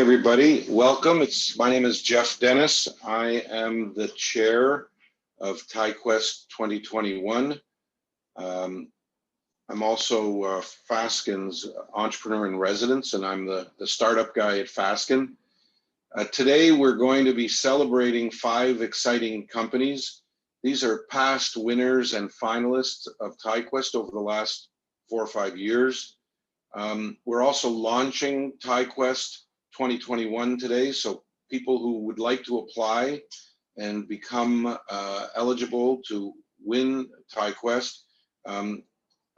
Everybody, welcome. My name is Jeff Dennis. I am the chair of TiEQuest 2021. I'm also Fasken's entrepreneur in residence, and I'm the startup guy at Fasken. Today, we're going to be celebrating 5 exciting companies. These are past winners and finalists of TiEQuest over the last 4 or 5 years. We're also launching TiEQuest 2021 today, so people who would like to apply and become eligible to win TiEQuest,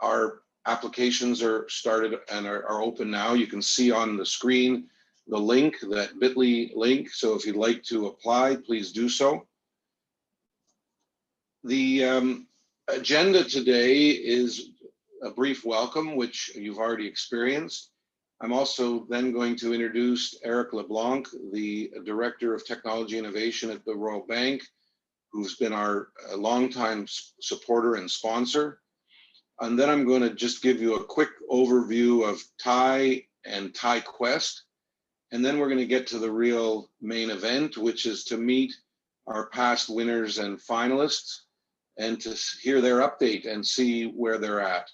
our applications are started and are open now. You can see on the screen the link, that bit.ly link, so if you'd like to apply, please do so. The agenda today is a brief welcome, which you've already experienced. I'm also then going to introduce Eric LeBlanc, the Director of Technology Innovation at the Royal Bank, who's been our longtime supporter and sponsor. And then I'm going to just give you a quick overview of Ti and TiEQuest. And then we're going to get to the real main event, which is to meet our past winners and finalists and to hear their update and see where they're at.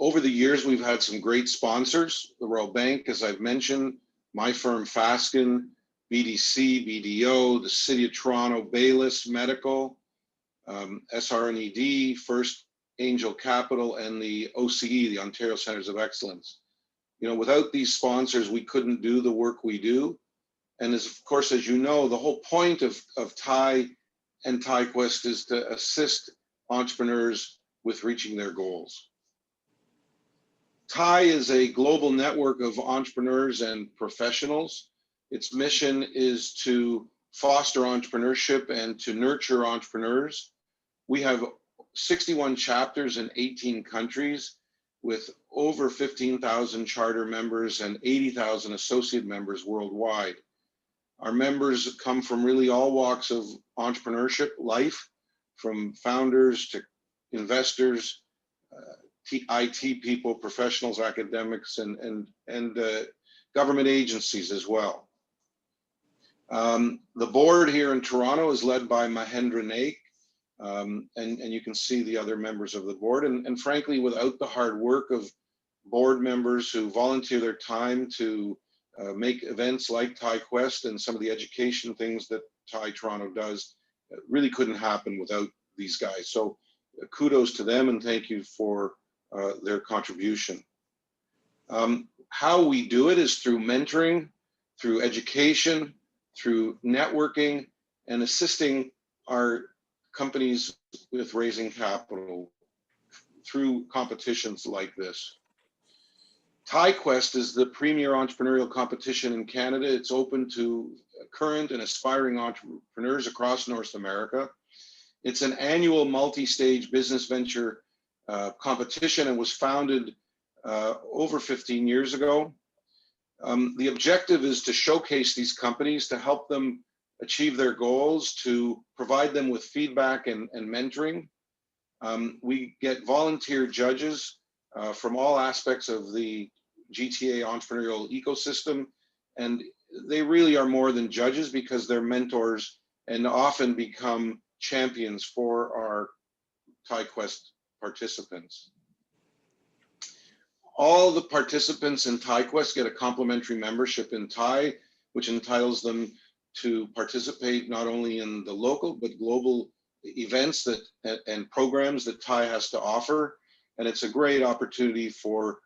Over the years, we've had some great sponsors, the Royal Bank, as I've mentioned, my firm Fasken, BDC, BDO, the City of Toronto, Baylis Medical, SRNED, First Angel Capital, and the OCE, the Ontario Centres of Excellence. You know, without these sponsors, we couldn't do the work we do. And of course, as you know, the whole point of Ti and TiEQuest is to assist entrepreneurs with reaching their goals. Ti is a global network of entrepreneurs and professionals. Its mission is to foster entrepreneurship and to nurture entrepreneurs. We have 61 chapters in 18 countries with over 15,000 charter members and 80,000 associate members worldwide. Our members come from really all walks of entrepreneurship life, from founders to investors, IT people, professionals, academics, and government agencies as well. The board here in Toronto is led by Mahendra Naik, and you can see the other members of the board. And frankly, without the hard work of board members who volunteer their time to make events like TiEQuest and some of the education things that Ti Toronto does, it really couldn't happen without these guys. So kudos to them and thank you for their contribution. How we do it is through mentoring, through education, through networking, and assisting our companies with raising capital through competitions like this. TiEQuest is the premier entrepreneurial competition in Canada. It's open to current and aspiring entrepreneurs across North America. It's an annual multi-stage business venture competition and was founded over 15 years ago. The objective is to showcase these companies, to help them achieve their goals, to provide them with feedback and mentoring. We get volunteer judges from all aspects of the GTA entrepreneurial ecosystem, and they really are more than judges because they're mentors and often become champions for our TiEQuest participants. All the participants in TiEQuest get a complimentary membership in Ti, which entitles them to participate not only in the local but global events and programs that Ti has to offer. And it's a great opportunity for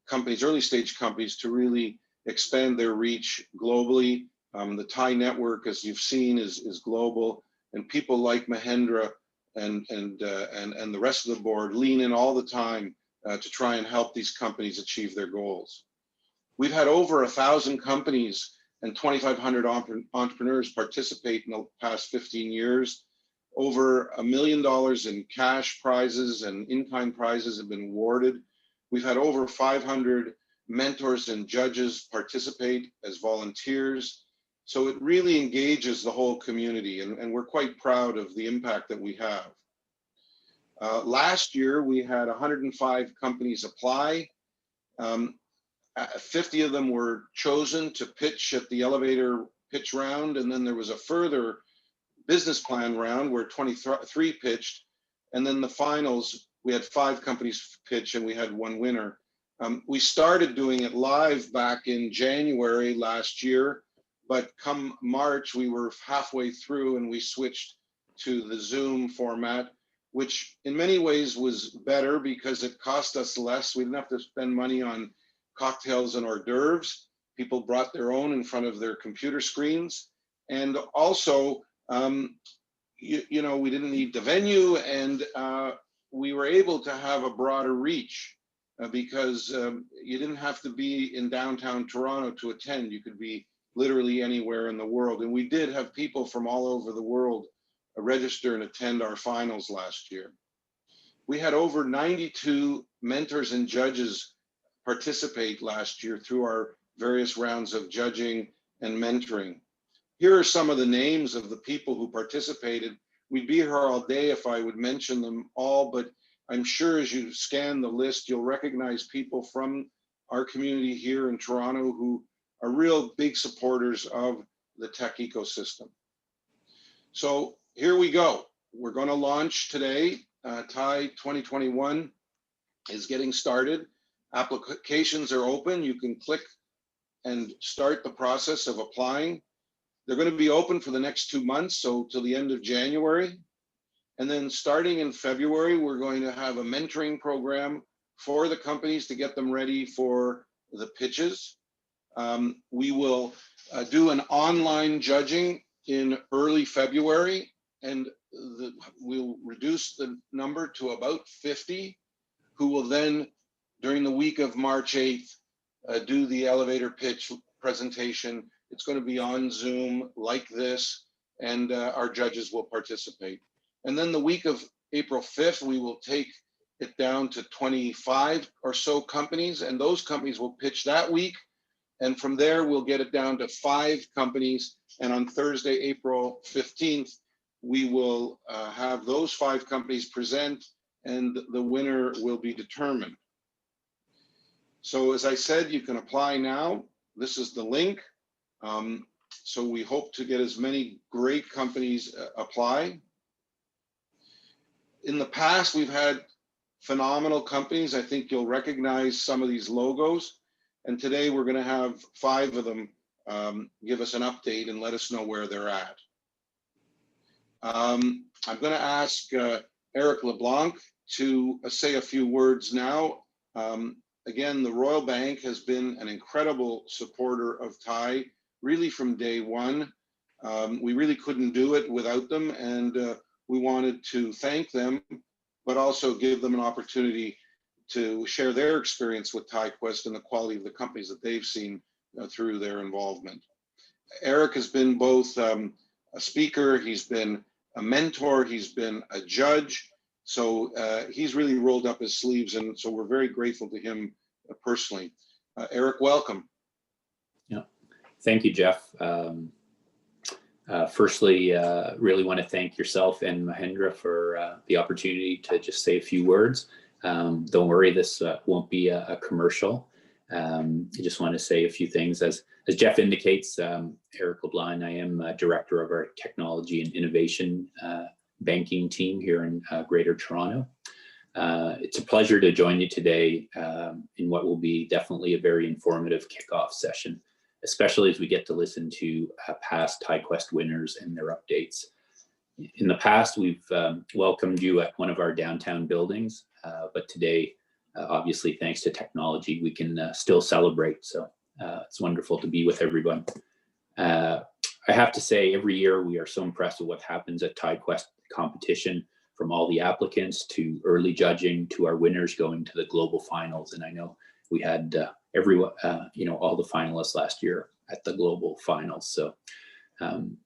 companies, early stage companies, to really expand their reach globally. The Ti network, as you've seen, is global, and people like Mahendra and the rest of the board lean in all the time to try and help these companies achieve their goals. We've had over 1,000 companies and 2,500 entrepreneurs participate in the past 15 years. Over $1 million in cash prizes and in-kind prizes have been awarded. We've had over 500 mentors and judges participate as volunteers. So it really engages the whole community, and we're quite proud of the impact that we have. Last year, we had 105 companies apply. 50 of them were chosen to pitch at the elevator pitch round, and then there was a further business plan round where 23 pitched, and then the finals, we had 5 companies pitch and we had 1 winner. We started doing it live back in January last year, but come March, we were halfway through and we switched to the Zoom format, which in many ways was better because it cost us less. We didn't have to spend money on cocktails and hors d'oeuvres. People brought their own in front of their computer screens. And also, you know, we didn't need the venue, and we were able to have a broader reach because you didn't have to be in downtown Toronto to attend. You could be literally anywhere in the world. And we did have people from all over the world register and attend our finals last year. We had over 92 mentors and judges participate last year through our various rounds of judging and mentoring. Here are some of the names of the people who participated. We'd be here all day if I would mention them all, but I'm sure as you scan the list, you'll recognize people from our community here in Toronto who are real big supporters of the tech ecosystem. So here we go. We're going to launch today. TIE 2021 is getting started. Applications are open. You can click and start the process of applying. They're going to be open for the next 2 months, so till the end of January. And then starting in February, we're going to have a mentoring program for the companies to get them ready for the pitches. We will do an online judging in early February, and we'll reduce the number to about 50, who will then, during the week of March 8th, do the elevator pitch presentation. It's going to be on Zoom like this, and our judges will participate. And then the week of April 5th, we will take it down to 25 or so companies, and those companies will pitch that week. And from there, we'll get it down to 5 companies. And on Thursday, April 15th, we will have those 5 companies present, and the winner will be determined. So as I said, you can apply now. This is the link. So we hope to get as many great companies apply. In the past, we've had phenomenal companies. I think you'll recognize some of these logos. And today we're going to have 5 of them give us an update and let us know where they're at. I'm going to ask Eric LeBlanc to say a few words now. Again, the Royal Bank has been an incredible supporter of TIE, really from day one. We really couldn't do it without them, and we wanted to thank them, but also give them an opportunity to share their experience with TiEQuest and the quality of the companies that they've seen through their involvement. Eric has been both a speaker, he's been a mentor, he's been a judge. So he's really rolled up his sleeves, and so we're very grateful to him personally. Eric, welcome. Yeah, thank you, Jeff. Firstly, really want to thank yourself and Mahendra for the opportunity to just say a few words. Don't worry, this won't be a commercial. I just want to say a few things. As Jeff indicates, Eric LeBlanc, I am director of our technology and innovation banking team here in Greater Toronto. It's a pleasure to join you today in what will be definitely a very informative kickoff session, especially as we get to listen to past TiEQuest winners and their updates. In the past, we've welcomed you at one of our downtown buildings, but today, obviously, thanks to technology, we can still celebrate. So it's wonderful to be with everyone. I have to say, every year we are so impressed with what happens at TiEQuest competition, from all the applicants to early judging to our winners going to the global finals. And I know we had everyone, all the finalists last year at the global finals. So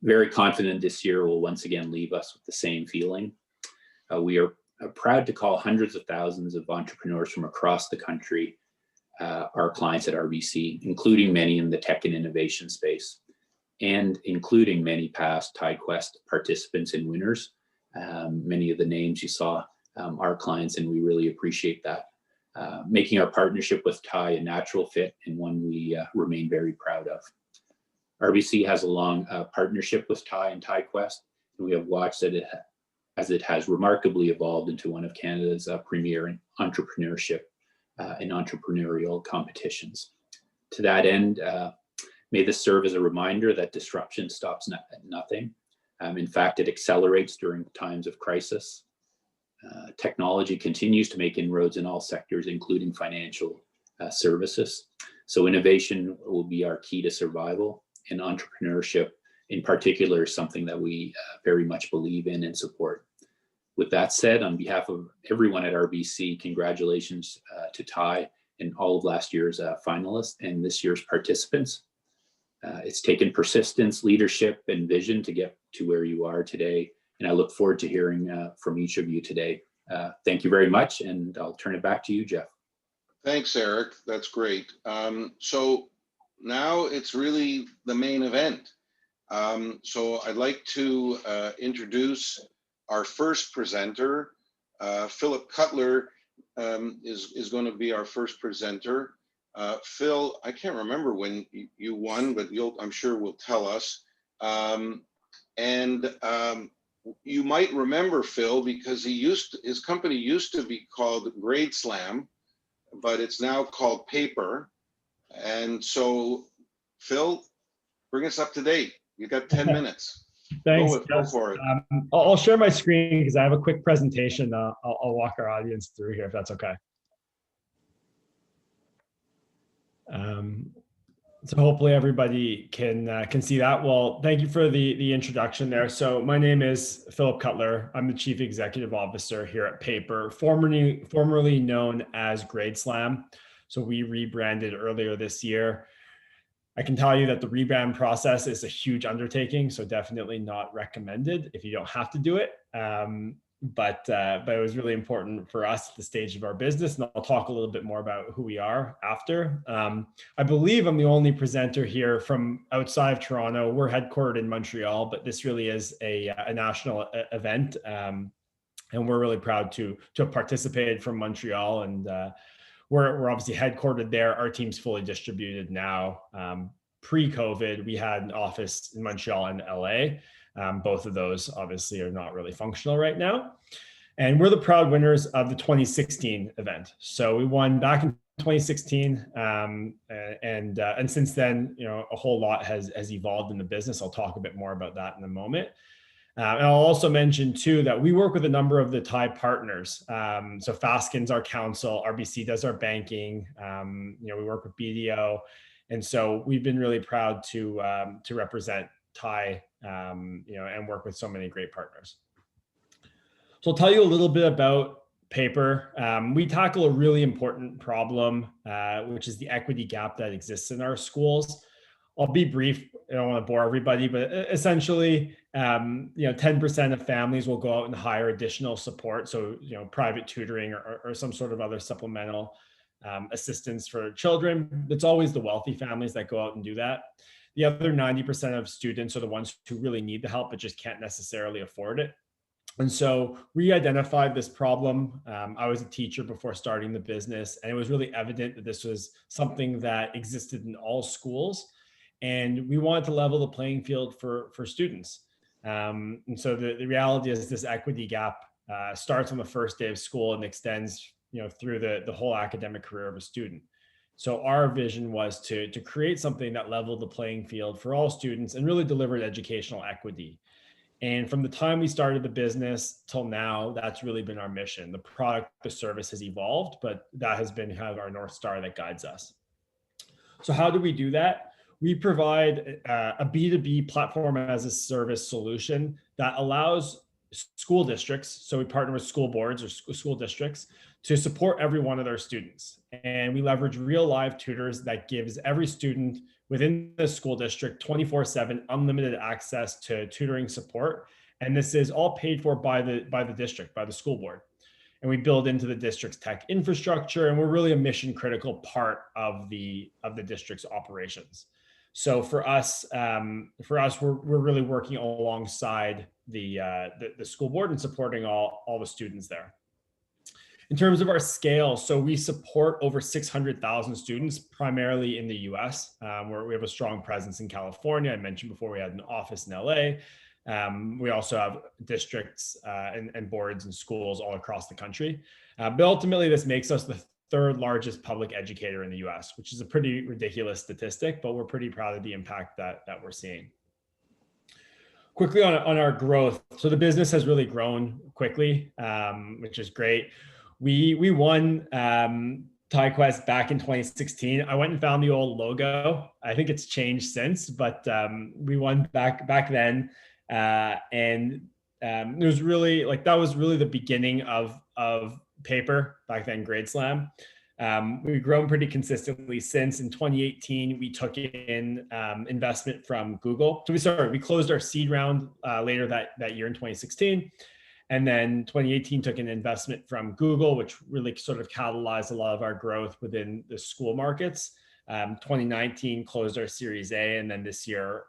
very confident this year will once again leave us with the same feeling. We are proud to call hundreds of thousands of entrepreneurs from across the country our clients at RBC, including many in the tech and innovation space, and including many past TiEQuest participants and winners. Many of the names you saw are clients, and we really appreciate that. making our partnership with TIE a natural fit and one we remain very proud of. RBC has a long partnership with TIE and TiEQuest, and we have watched that as it has remarkably evolved into one of Canada's premier entrepreneurship and entrepreneurial competitions. To that end, may this serve as a reminder that disruption stops at nothing. In fact, it accelerates during times of crisis. Technology continues to make inroads in all sectors, including financial services. So innovation will be our key to survival, and entrepreneurship in particular is something that we very much believe in and support. With that said, on behalf of everyone at RBC, congratulations to TIE and all of last year's finalists and this year's participants. It's taken persistence, leadership, and vision to get to where you are today. And I look forward to hearing from each of you today. Thank you very much, and I'll turn it back to you, Jeff. Thanks, Eric. That's great. So now it's really the main event. So I'd like to introduce our first presenter. Philip Cutler is going to be our first presenter. Phil, I can't remember when you won, but I'm sure will tell us. You might remember Phil because his company used to be called Grade Slam, but it's now called Paper. And so, Phil, bring us up to date. You got 10 minutes. Thanks. Go for it. I'll share my screen because I have a quick presentation. I'll walk our audience through here if that's okay. So hopefully everybody can see that. Well, thank you for the introduction there. So my name is Philip Cutler. I'm the Chief Executive Officer here at Paper, formerly known as Grade Slam. So we rebranded earlier this year. I can tell you that the rebrand process is a huge undertaking, so definitely not recommended if you don't have to do it. But it was really important for us at the stage of our business, and I'll talk a little bit more about who we are after. I believe I'm the only presenter here from outside of Toronto. We're headquartered in Montreal, but this really is a national event, and we're really proud to have participated from Montreal. And we're obviously headquartered there. Our team's fully distributed now. Pre-COVID, we had an office in Montreal and LA. Both of those obviously are not really functional right now. And we're the proud winners of the 2016 event. So we won back in 2016. And since then, a whole lot has evolved in the business. I'll talk a bit more about that in a moment. And I'll also mention too that we work with a number of the TIE partners. So Fasken's our counsel, RBC does our banking. We work with BDO, and so we've been really proud to represent TIE, and work with so many great partners. So I'll tell you a little bit about Paper. We tackle a really important problem, which is the equity gap that exists in our schools. I'll be brief. I don't want to bore everybody, but essentially, 10% of families will go out and hire additional support. So, private tutoring or some sort of other supplemental assistance for children. It's always the wealthy families that go out and do that. The other 90% of students are the ones who really need the help, but just can't necessarily afford it. And so we identified this problem. I was a teacher before starting the business, and it was really evident that this was something that existed in all schools. And we wanted to level the playing field for students. And so the reality is this equity gap starts on the first day of school and extends through the whole academic career of a student. So our vision was to create something that leveled the playing field for all students and really delivered educational equity. And from the time we started the business till now, that's really been our mission. The product, the service has evolved, but that has been kind of our North Star that guides us. So how do we do that? We provide a B2B platform as a service solution that allows school districts, so we partner with school boards or school districts, to support every one of their students. And we leverage real live tutors that gives every student within the school district 24/7 unlimited access to tutoring support. And this is all paid for by the district, by the school board. And we build into the district's tech infrastructure, and we're really a mission critical part of the district's operations. So for us, we're really working alongside the school board and supporting all the students there. In terms of our scale, so we support over 600,000 students, primarily in the US, where we have a strong presence in California. I mentioned before we had an office in LA. We also have districts and boards and schools all across the country. But ultimately, this makes us the third largest public educator in the US, which is a pretty ridiculous statistic, but we're pretty proud of the impact that we're seeing. Quickly on our growth. So the business has really grown quickly, which is great. We won TiEQuest back in 2016. I went and found the old logo. I think it's changed since, but we won back then. And it was really that was really the beginning of Paper back then, Grade Slam. We've grown pretty consistently since. In 2018, we took in investment from Google. So we closed our seed round later that year in 2016. And then 2018 took an investment from Google, which really sort of catalyzed a lot of our growth within the school markets. 2019 closed our Series A, and then this year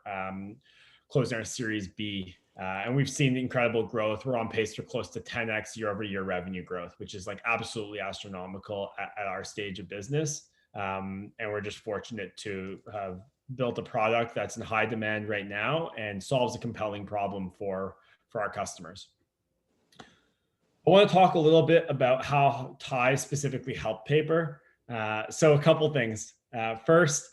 closed our Series B. And we've seen incredible growth. We're on pace for close to 10x year-over-year revenue growth, which is absolutely astronomical at our stage of business. And we're just fortunate to have built a product that's in high demand right now and solves a compelling problem for our customers. I want to talk a little bit about how TiE specifically helped Paper. So a couple things. First,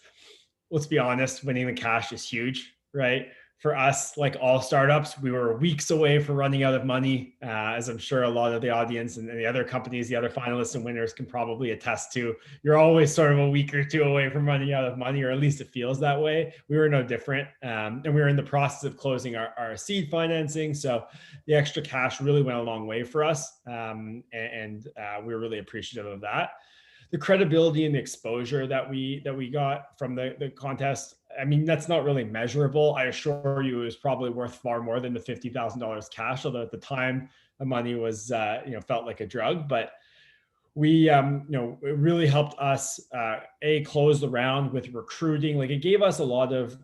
let's be honest, winning the cash is huge, right? For us, like all startups, we were weeks away from running out of money, as I'm sure a lot of the audience and the other companies, the other finalists and winners can probably attest to. You're always sort of a week or two away from running out of money, or at least it feels that way. We were no different. And we were in the process of closing our seed financing. So the extra cash really went a long way for us. And we were really appreciative of that. The credibility and the exposure that we got from the contest, I mean, that's not really measurable. I assure you, it was probably worth far more than the $50,000 cash. Although at the time, the money was, felt like a drug. But we, it really helped us close the round with recruiting. Like, it gave us a lot of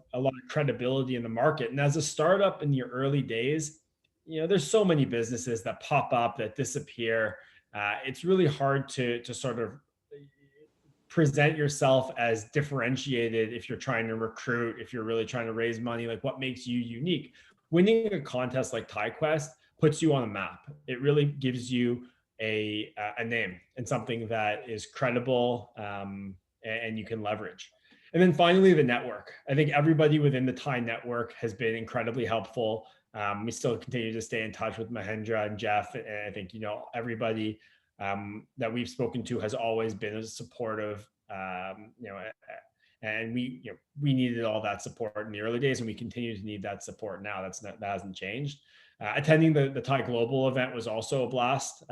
credibility in the market. And as a startup in your early days, there's so many businesses that pop up, that disappear. It's really hard to sort of present yourself as differentiated if you're trying to recruit, if you're really trying to raise money. Like, what makes you unique? Winning a contest like TiEQuest puts you on a map. It really gives you a name and something that is credible, and you can leverage. And then finally, the network. I think everybody within the TiE network has been incredibly helpful. We still continue to stay in touch with Mahendra and Jeff, and I think everybody that we've spoken to has always been as supportive, and we needed all that support in the early days, and we continue to need that support now. That hasn't changed. Attending the TiE Global event was also a blast.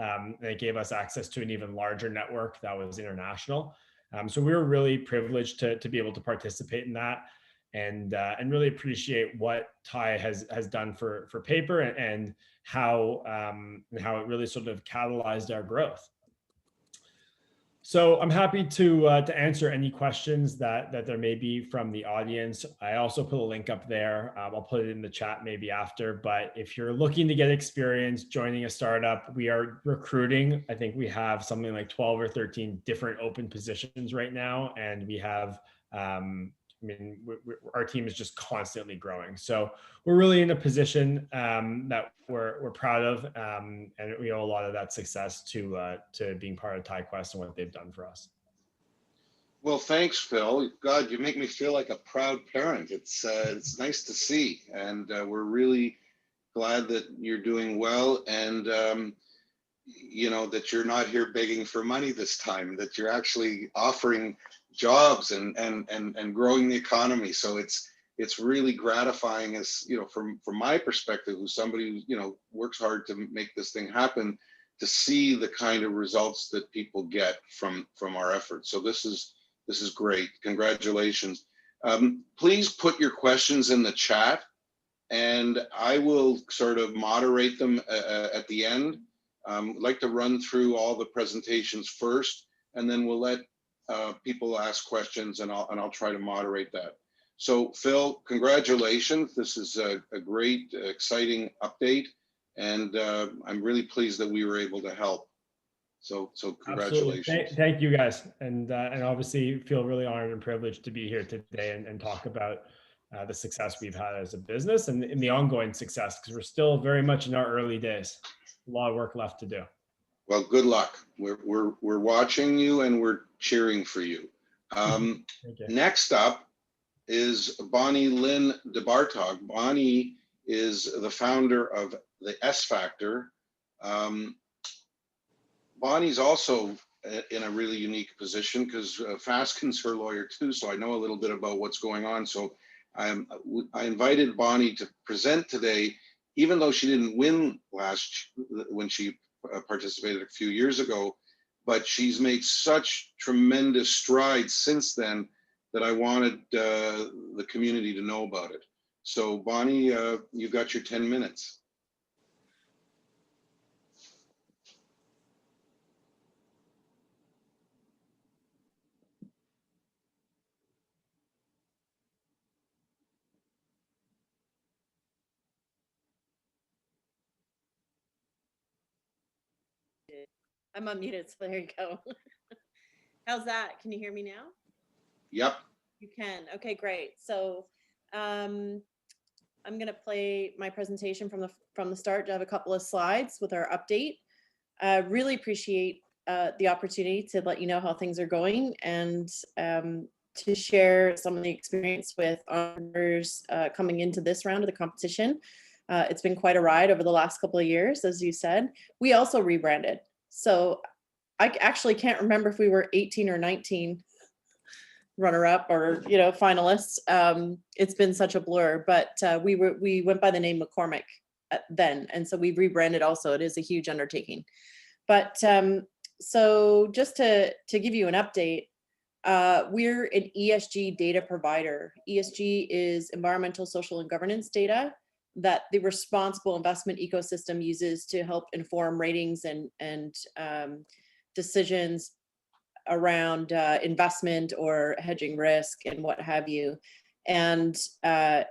It gave us access to an even larger network that was international. So we were really privileged to be able to participate in that, and really appreciate what TiE has done for Paper, and how it really sort of catalyzed our growth. So I'm happy to answer any questions that there may be from the audience. I also put a link up there. I'll put it in the chat maybe after. But if you're looking to get experience joining a startup, we are recruiting. I think we have something like 12 or 13 different open positions right now, and we have our team is just constantly growing. So we're really in a position that we're proud of, and we owe a lot of that success to being part of TiEQuest and what they've done for us. Well, thanks, Phil. God, you make me feel like a proud parent. It's nice to see, and we're really glad that you're doing well, and that you're not here begging for money this time. That you're actually offering jobs and growing the economy. So it's really gratifying, as from my perspective, who's somebody who works hard to make this thing happen, to see the kind of results that people get from our efforts. So this is great. Congratulations. Please put your questions in the chat, and I will sort of moderate them at the end. I'd like to run through all the presentations first, and then we'll let people ask questions, and I'll try to moderate that. So Phil, congratulations. This is a great, exciting update, and I'm really pleased that we were able to help. So Absolutely. congratulations. Thank you guys. And obviously feel really honored and privileged to be here today and talk about the success we've had as a business and the ongoing success, because we're still very much in our early days. A lot of work left to do. Well, good luck. We're watching you and we're cheering for you. Thank you. Next up is Bonnie Lynn DeBartog. Bonnie is the founder of the S Factor. Bonnie's also in a really unique position because Fasken's her lawyer too, so I know a little bit about what's going on. So I invited Bonnie to present today, even though she didn't win when she participated a few years ago, but she's made such tremendous strides since then that I wanted the community to know about it. So Bonnie, you've got your 10 minutes. I'm unmuted, so there you go. How's that? Can you hear me now? Yep. You can. Okay, great. So I'm going to play my presentation from the start to have a couple of slides with our update. Really appreciate the opportunity to let you know how things are going and to share some of the experience with entrepreneurs coming into this round of the competition. It's been quite a ride over the last couple of years, as you said. We also rebranded. So I actually can't remember if we were 18 or 19 runner-up or finalists. It's been such a blur, but we went by the name McCormick then, and so we rebranded also. It is a huge undertaking. But so just to give you an update, we're an ESG data provider. ESG is environmental, social, and governance data that the responsible investment ecosystem uses to help inform ratings and decisions around investment or hedging risk and what have you. And 3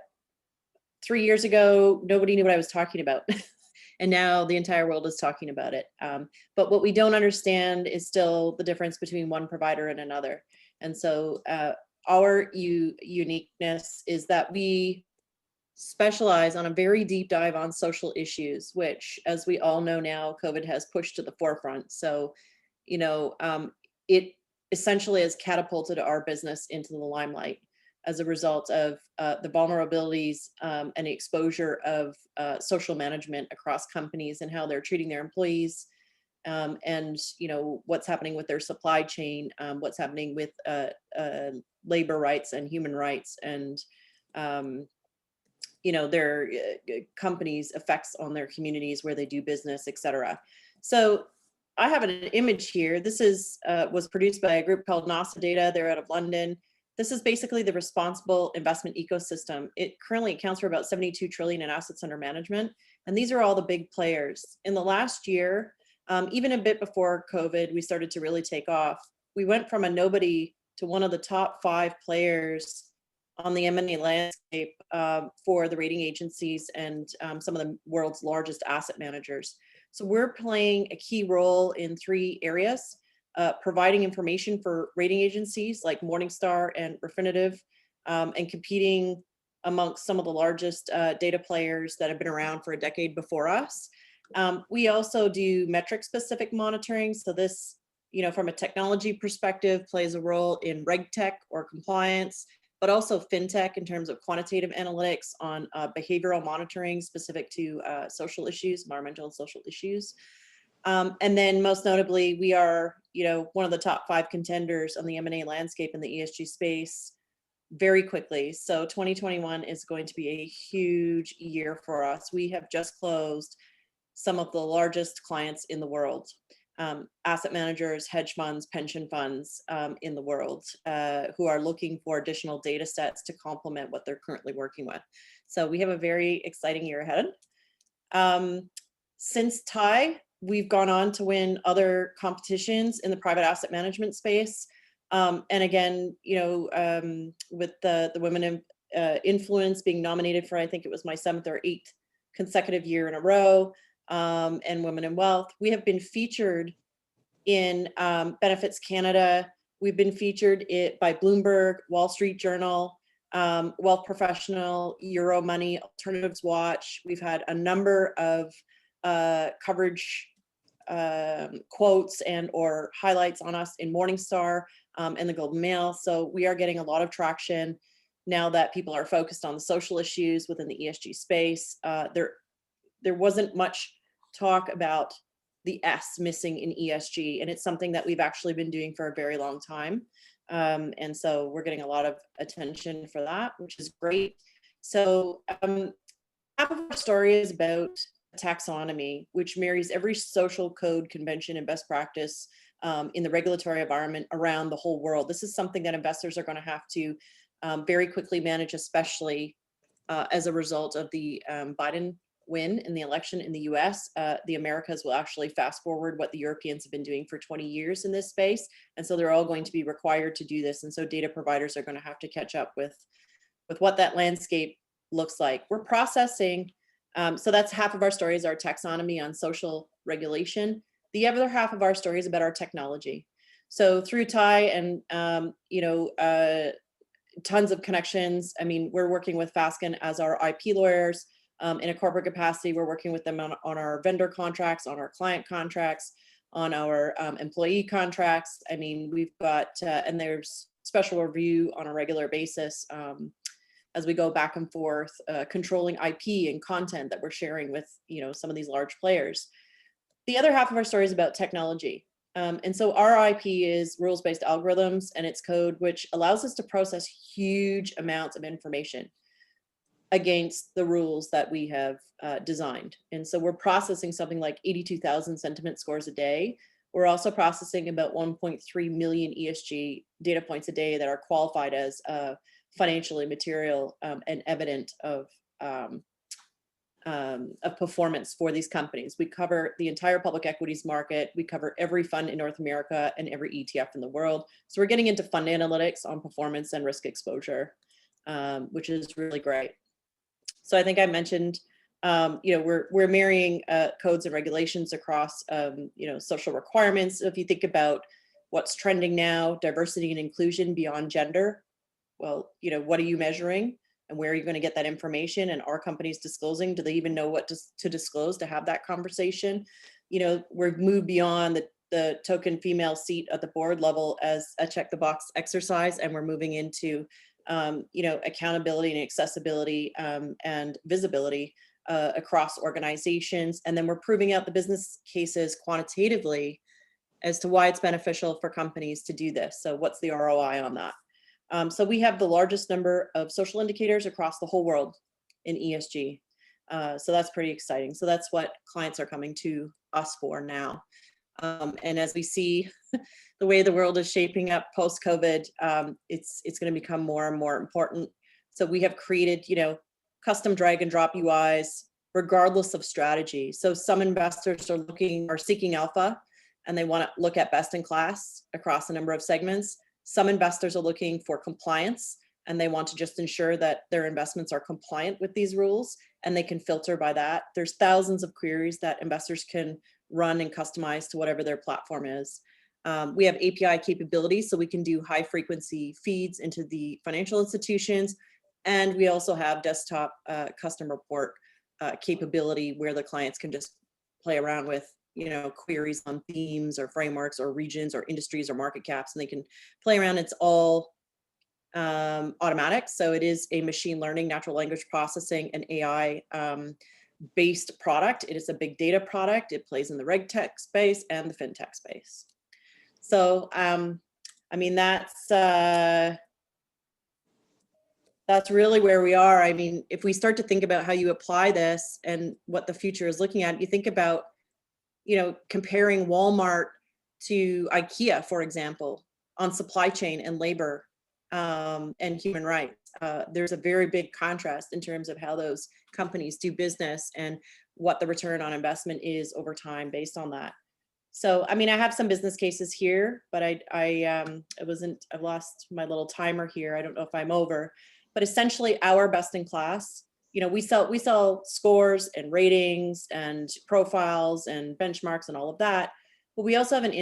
years ago, nobody knew what I was talking about. And now the entire world is talking about it. But what we don't understand is still the difference between one provider and another. And so our uniqueness is that we specialize on a very deep dive on social issues, which, as we all know now, COVID has pushed to the forefront. So, it essentially has catapulted our business into the limelight as a result of the vulnerabilities and the exposure of social management across companies and how they're treating their employees, and what's happening with their supply chain, what's happening with labor rights and human rights, and their companies' effects on their communities where they do business, etc. So I have an image here. This was produced by a group called NASA Data. They're out of London. This is basically the responsible investment ecosystem. It currently accounts for about 72 trillion in assets under management. And these are all the big players. In the last year, even a bit before COVID, we started to really take off. We went from a nobody to one of the top 5 players on the M&A landscape for the rating agencies and some of the world's largest asset managers. So we're playing a key role in 3 areas, providing information for rating agencies like Morningstar and Refinitiv, and competing amongst some of the largest data players that have been around for a decade before us. We also do metric-specific monitoring. So this, from a technology perspective, plays a role in RegTech or compliance, but also fintech in terms of quantitative analytics on behavioral monitoring specific to social issues, environmental and social issues. And then most notably, we are, one of the top 5 contenders on the M&A landscape in the ESG space very quickly. So 2021 is going to be a huge year for us. We have just closed some of the largest clients in the world. Asset managers, hedge funds, pension funds in the world who are looking for additional data sets to complement what they're currently working with. So we have a very exciting year ahead. Since TiE, we've gone on to win other competitions in the private asset management space. And again, with the Women in Influence being nominated for, I think it was my 7th or 8th consecutive year in a row, and Women in Wealth, we have been featured In Benefits Canada, we've been featured by Bloomberg, Wall Street Journal, Wealth Professional, Euromoney, Alternatives Watch. We've had a number of coverage quotes and or highlights on us in Morningstar and the Globe and Mail. So we are getting a lot of traction now that people are focused on the social issues within the ESG space. There wasn't much talk about the S missing in ESG, and it's something that we've actually been doing for a very long time. And so we're getting a lot of attention for that, which is great. So half of our story is about taxonomy, which marries every social code, convention, and best practice in the regulatory environment around the whole world. This is something that investors are going to have to very quickly manage, especially as a result of the Biden win in the election in the US. The Americas will actually fast forward what the Europeans have been doing for 20 years in this space. And so they're all going to be required to do this. And so data providers are going to have to catch up with what that landscape looks like. We're processing. So that's half of our story is our taxonomy on social regulation. The other half of our story is about our technology. So through TI and, tons of connections. I mean, we're working with Fasken as our IP lawyers. In a corporate capacity, we're working with them on our vendor contracts, on our client contracts, on our employee contracts. I mean, we've got, and there's special review on a regular basis as we go back and forth, controlling IP and content that we're sharing with, some of these large players. The other half of our story is about technology. And so our IP is rules-based algorithms, and it's code which allows us to process huge amounts of information against the rules that we have designed. And so we're processing something like 82,000 sentiment scores a day. We're also processing about 1.3 million ESG data points a day that are qualified as financially material and evident of performance for these companies. We cover the entire public equities market. We cover every fund in North America and every ETF in the world. So we're getting into fund analytics on performance and risk exposure, which is really great. So I think I mentioned, we're marrying codes and regulations across, social requirements. If you think about what's trending now, diversity and inclusion beyond gender, well, what are you measuring and where are you going to get that information? And are companies disclosing? Do they even know what to disclose to have that conversation? We've moved beyond the token female seat at the board level as a check the box exercise, and we're moving into accountability and accessibility and visibility across organizations. And then we're proving out the business cases quantitatively as to why it's beneficial for companies to do this. So what's the ROI on that? So we have the largest number of social indicators across the whole world in ESG. So that's pretty exciting. So that's what clients are coming to us for now. And as we see the way the world is shaping up post-COVID, it's going to become more and more important. So we have created, custom drag and drop UIs, regardless of strategy. So some investors are seeking alpha, and they want to look at best in class across a number of segments. Some investors are looking for compliance, and they want to just ensure that their investments are compliant with these rules, and they can filter by that. There's thousands of queries that investors can run and customize to whatever their platform is. We have API capabilities, so we can do high frequency feeds into the financial institutions. And we also have desktop custom report capability where the clients can just play around with, queries on themes or frameworks or regions or industries or market caps, and they can play around. It's all automatic. So it is a machine learning, natural language processing, and AI based product. It is a big data product. It plays in the reg tech space and the fintech space. So, that's really where we are. I mean, if we start to think about how you apply this and what the future is looking at, you think about, comparing Walmart to IKEA, for example, on supply chain and labor and human rights. There's a very big contrast in terms of how those companies do business and what the return on investment is over time based on that. So, I have some business cases here, but I've lost my little timer here. I don't know if I'm over, but essentially our best in class, we sell scores and ratings and profiles and benchmarks and all of that. But we also have an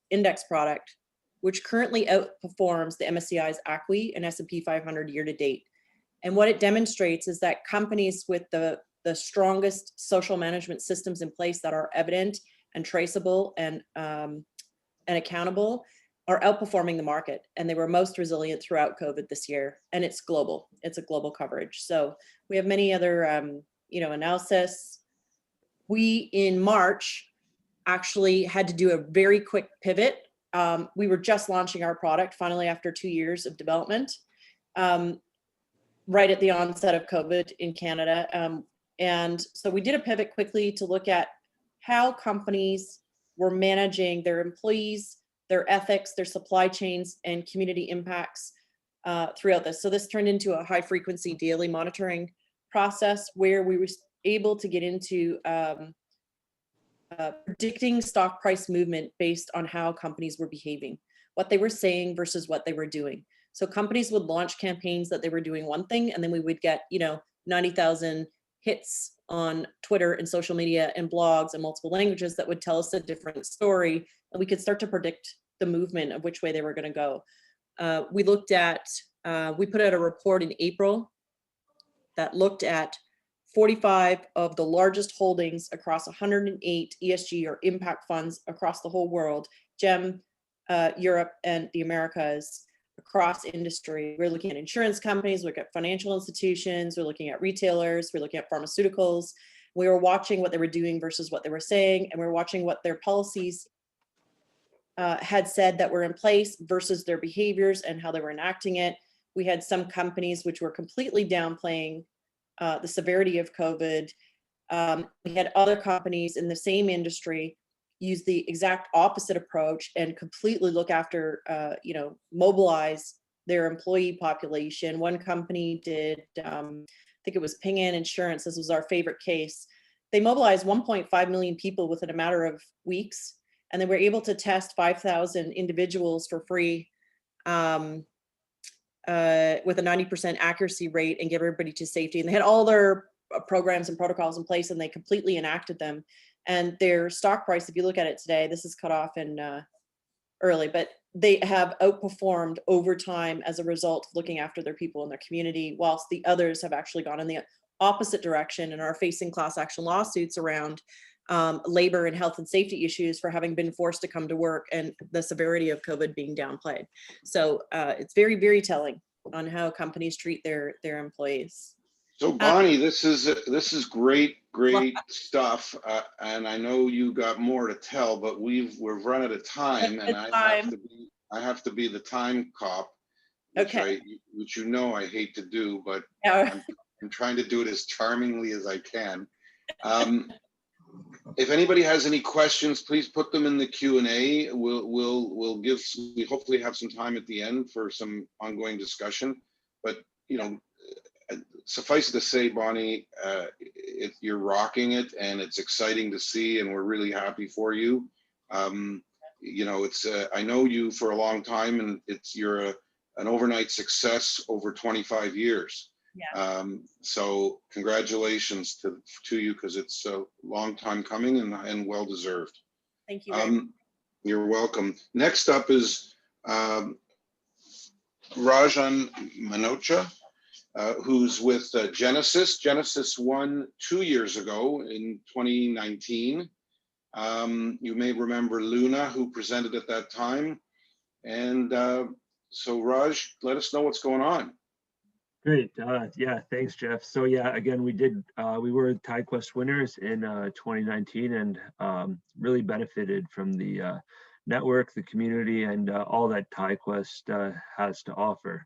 index product, which currently outperforms the MSCI's ACWI and S&P 500 year to date. And what it demonstrates is that companies with the strongest social management systems in place that are evident and traceable and accountable are outperforming the market, and they were most resilient throughout COVID this year. And it's global; it's a global coverage. So we have many other, analysis. We in March actually had to do a very quick pivot. We were just launching our product finally after 2 years of development, right at the onset of COVID in Canada. And so we did a pivot quickly to look at how companies were managing their employees, their ethics, their supply chains, and community impacts throughout this. So this turned into a high frequency daily monitoring process where we were able to get into predicting stock price movement based on how companies were behaving, what they were saying versus what they were doing. So companies would launch campaigns that they were doing one thing, and then we would get, 90,000 hits on Twitter and social media and blogs and multiple languages that would tell us a different story, and we could start to predict the movement of which way they were going to go. We put out a report in April that looked at 45 of the largest holdings across 108 ESG or impact funds across the whole world, GEM, Europe, and the Americas, across industry. We're looking at insurance companies, we look at financial institutions, we're looking at retailers, we're looking at pharmaceuticals. We were watching what they were doing versus what they were saying, and we were watching what their policies had said that were in place versus their behaviors and how they were enacting it. We had some companies which were completely downplaying the severity of COVID. We had other companies in the same industry use the exact opposite approach and completely look after, mobilize their employee population. One company did, I think it was Ping An Insurance. This was our favorite case. They mobilized 1.5 million people within a matter of weeks, and they were able to test 5,000 individuals for free with a 90% accuracy rate and get everybody to safety. And they had all their programs and protocols in place, and they completely enacted them. And their stock price, if you look at it today, this is cut off in early, but they have outperformed over time as a result of looking after their people in their community, whilst the others have actually gone in the opposite direction and are facing class action lawsuits around labor and health and safety issues for having been forced to come to work and the severity of COVID being downplayed. So it's very, very telling on how companies treat their employees. So Bonnie, this is great stuff, and I know you got more to tell, but we've run out of time, and I have to be the time cop, which Okay. which I hate to do, but Yeah. I'm trying to do it as charmingly as I can. If anybody has any questions, please put them in the Q&A. We hopefully have some time at the end for some ongoing discussion, but suffice to say, Bonnie, you're rocking it, and it's exciting to see, and we're really happy for you. It's I know you for a long time, and you're an overnight success over 25 years. Yeah. So congratulations to you, because it's a long time coming and well deserved. Thank you. You're welcome. Next up is Rajan Manocha, who's with Genesis. Genesis won 2 years ago in 2019. You may remember Luna, who presented at that time. And so Raj, let us know what's going on. Great. Yeah, thanks, Jeff. So yeah, again, we were TiEQuest winners in 2019, and really benefited from the network, the community, and all that TiEQuest has to offer.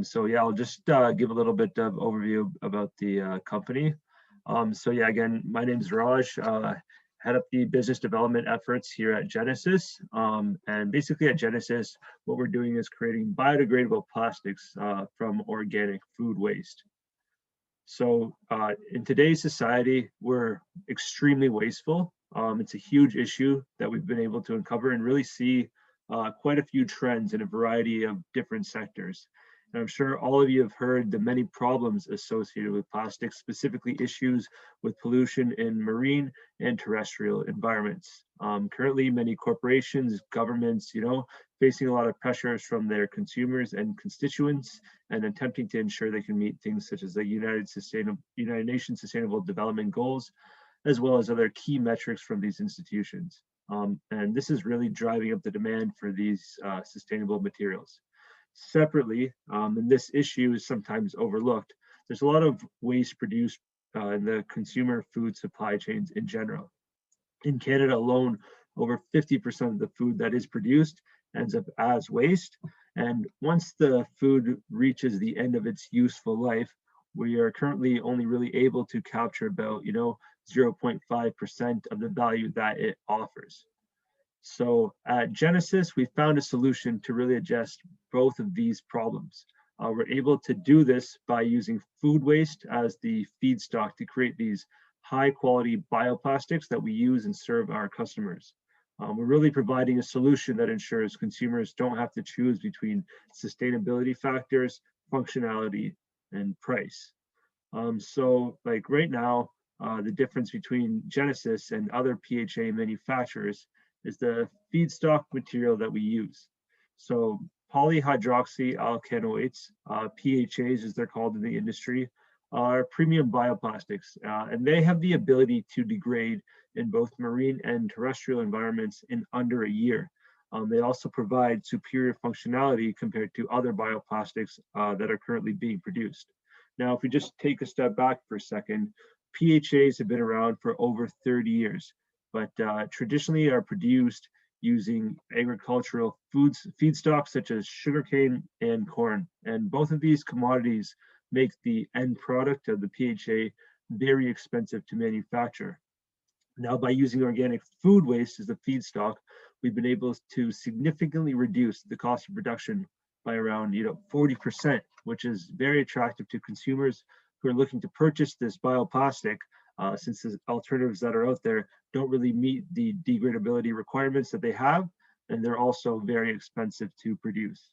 So yeah, I'll just give a little bit of overview about the company. So yeah, again, my name is Raj. Head up the business development efforts here at Genesis. And basically at Genesis, what we're doing is creating biodegradable plastics from organic food waste. So in today's society, we're extremely wasteful. It's a huge issue that we've been able to uncover and really see quite a few trends in a variety of different sectors. And I'm sure all of you have heard the many problems associated with plastics, specifically issues with pollution in marine and terrestrial environments. Currently, many corporations, governments, facing a lot of pressures from their consumers and constituents, and attempting to ensure they can meet things such as the United Nations Sustainable Development Goals, as well as other key metrics from these institutions. And this is really driving up the demand for these sustainable materials. Separately, and this issue is sometimes overlooked, there's a lot of waste produced in the consumer food supply chains in general. In Canada alone, over 50% of the food that is produced ends up as waste. And once the food reaches the end of its useful life, we are currently only really able to capture about 0.5% of the value that it offers. So at Genesis, we found a solution to really address both of these problems. We're able to do this by using food waste as the feedstock to create these high quality bioplastics that we use and serve our customers. We're really providing a solution that ensures consumers don't have to choose between sustainability factors, functionality, and price. So like right now, the difference between Genesis and other PHA manufacturers is the feedstock material that we use. So polyhydroxyalkanoates, PHAs as they're called in the industry, are premium bioplastics, and they have the ability to degrade in both marine and terrestrial environments in under a year. They also provide superior functionality compared to other bioplastics that are currently being produced. Now, if we just take a step back for a second, PHAs have been around for over 30 years, but traditionally are produced using agricultural feedstocks such as sugarcane and corn. And both of these commodities make the end product of the PHA very expensive to manufacture. Now, by using organic food waste as the feedstock, we've been able to significantly reduce the cost of production by around 40%, which is very attractive to consumers who are looking to purchase this bioplastic, since the alternatives that are out there don't really meet the degradability requirements that they have, and they're also very expensive to produce.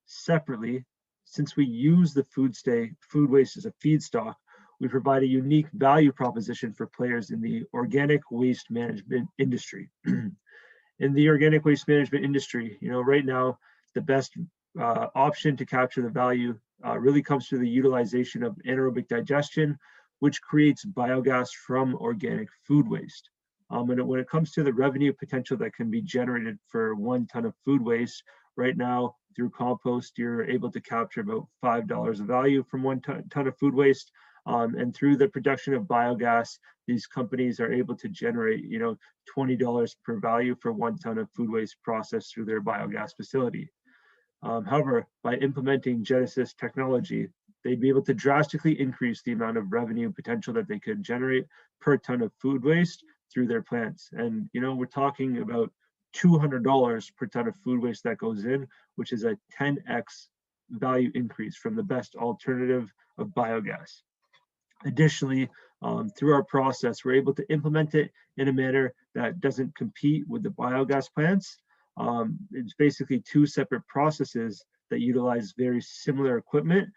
Separately, since we use the food waste as a feedstock, we provide a unique value proposition for players in the organic waste management industry. In the organic waste management industry, right now, the best option to capture the value really comes through the utilization of anaerobic digestion, which creates biogas from organic food waste. And when it comes to the revenue potential that can be generated for 1 ton of food waste, right now through compost, you're able to capture about $5 of value from 1 ton of food waste. And through the production of biogas, these companies are able to generate, $20 per value for 1 ton of food waste processed through their biogas facility. However, by implementing Genesis technology, they'd be able to drastically increase the amount of revenue potential that they could generate per ton of food waste through their plants. And, we're talking about $200 per ton of food waste that goes in, which is a 10x value increase from the best alternative of biogas. Additionally, through our process, we're able to implement it in a manner that doesn't compete with the biogas plants. It's basically 2 separate processes that utilize very similar equipment,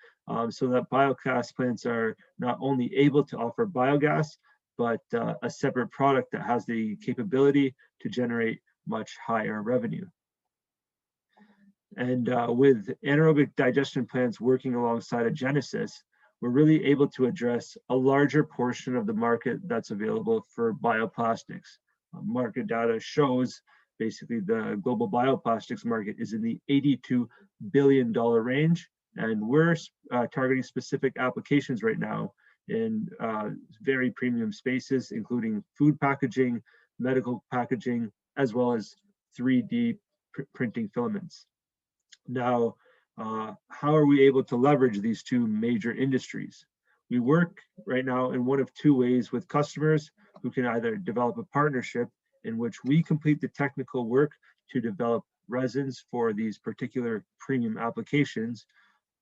so that biogas plants are not only able to offer biogas, but a separate product that has the capability to generate much higher revenue. And with anaerobic digestion plants working alongside of Genesis, we're really able to address a larger portion of the market that's available for bioplastics. Market data shows basically the global bioplastics market is in the $82 billion range, and we're targeting specific applications right now in very premium spaces, including food packaging, medical packaging, as well as 3D printing filaments. Now, how are we able to leverage these 2 major industries? We work right now in one of 2 ways with customers who can either develop a partnership in which we complete the technical work to develop resins for these particular premium applications,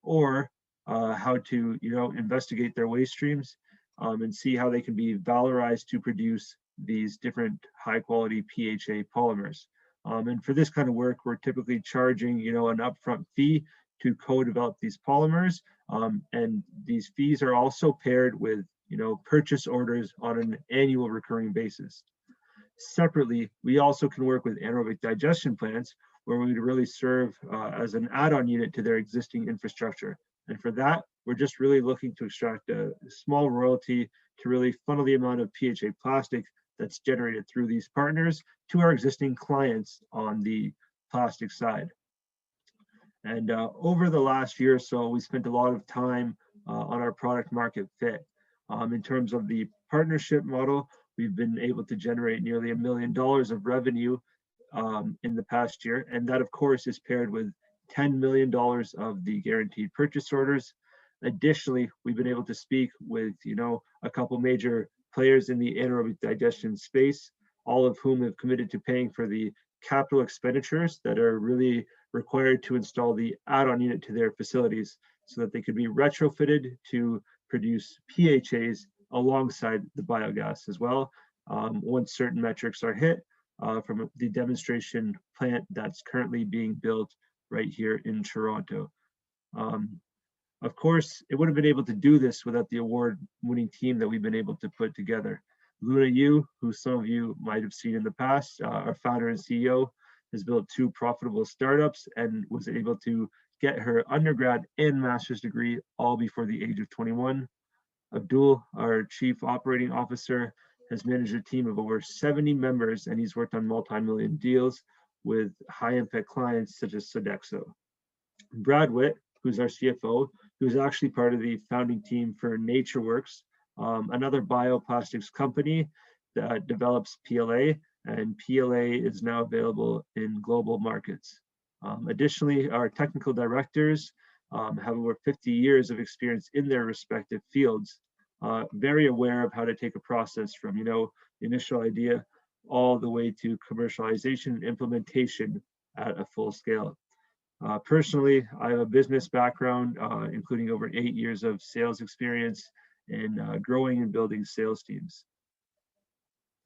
or how to investigate their waste streams and see how they can be valorized to produce these different high quality PHA polymers. And for this kind of work, we're typically charging an upfront fee to co-develop these polymers. And these fees are also paired with, purchase orders on an annual recurring basis. Separately, we also can work with anaerobic digestion plants where we would really serve as an add-on unit to their existing infrastructure. And for that, we're just really looking to extract a small royalty to really funnel the amount of PHA plastic that's generated through these partners to our existing clients on the plastic side. And over the last year or so, we spent a lot of time on our product market fit. In terms of the partnership model, we've been able to generate nearly $1 million of revenue in the past year. And that, of course, is paired with $10 million of the guaranteed purchase orders. Additionally, we've been able to speak with, a couple major players in the anaerobic digestion space, all of whom have committed to paying for the capital expenditures that are really required to install the add-on unit to their facilities so that they could be retrofitted to produce PHAs alongside the biogas as well, once certain metrics are hit from the demonstration plant that's currently being built right here in Toronto. Of course, it wouldn't have been able to do this without the award-winning team that we've been able to put together. Luna Yu, who some of you might have seen in the past, our founder and CEO, has built 2 profitable startups and was able to get her undergrad and master's degree all before the age of 21. Abdul, our chief operating officer, has managed a team of over 70 members, and he's worked on multi-million deals with high-impact clients such as Sodexo. Brad Witt, who's our CFO, who's actually part of the founding team for NatureWorks, another bioplastics company that develops PLA, and PLA is now available in global markets. Additionally, our technical directors have over 50 years of experience in their respective fields, very aware of how to take a process from, the initial idea all the way to commercialization and implementation at a full scale. Personally, I have a business background, including over 8 years of sales experience in growing and building sales teams.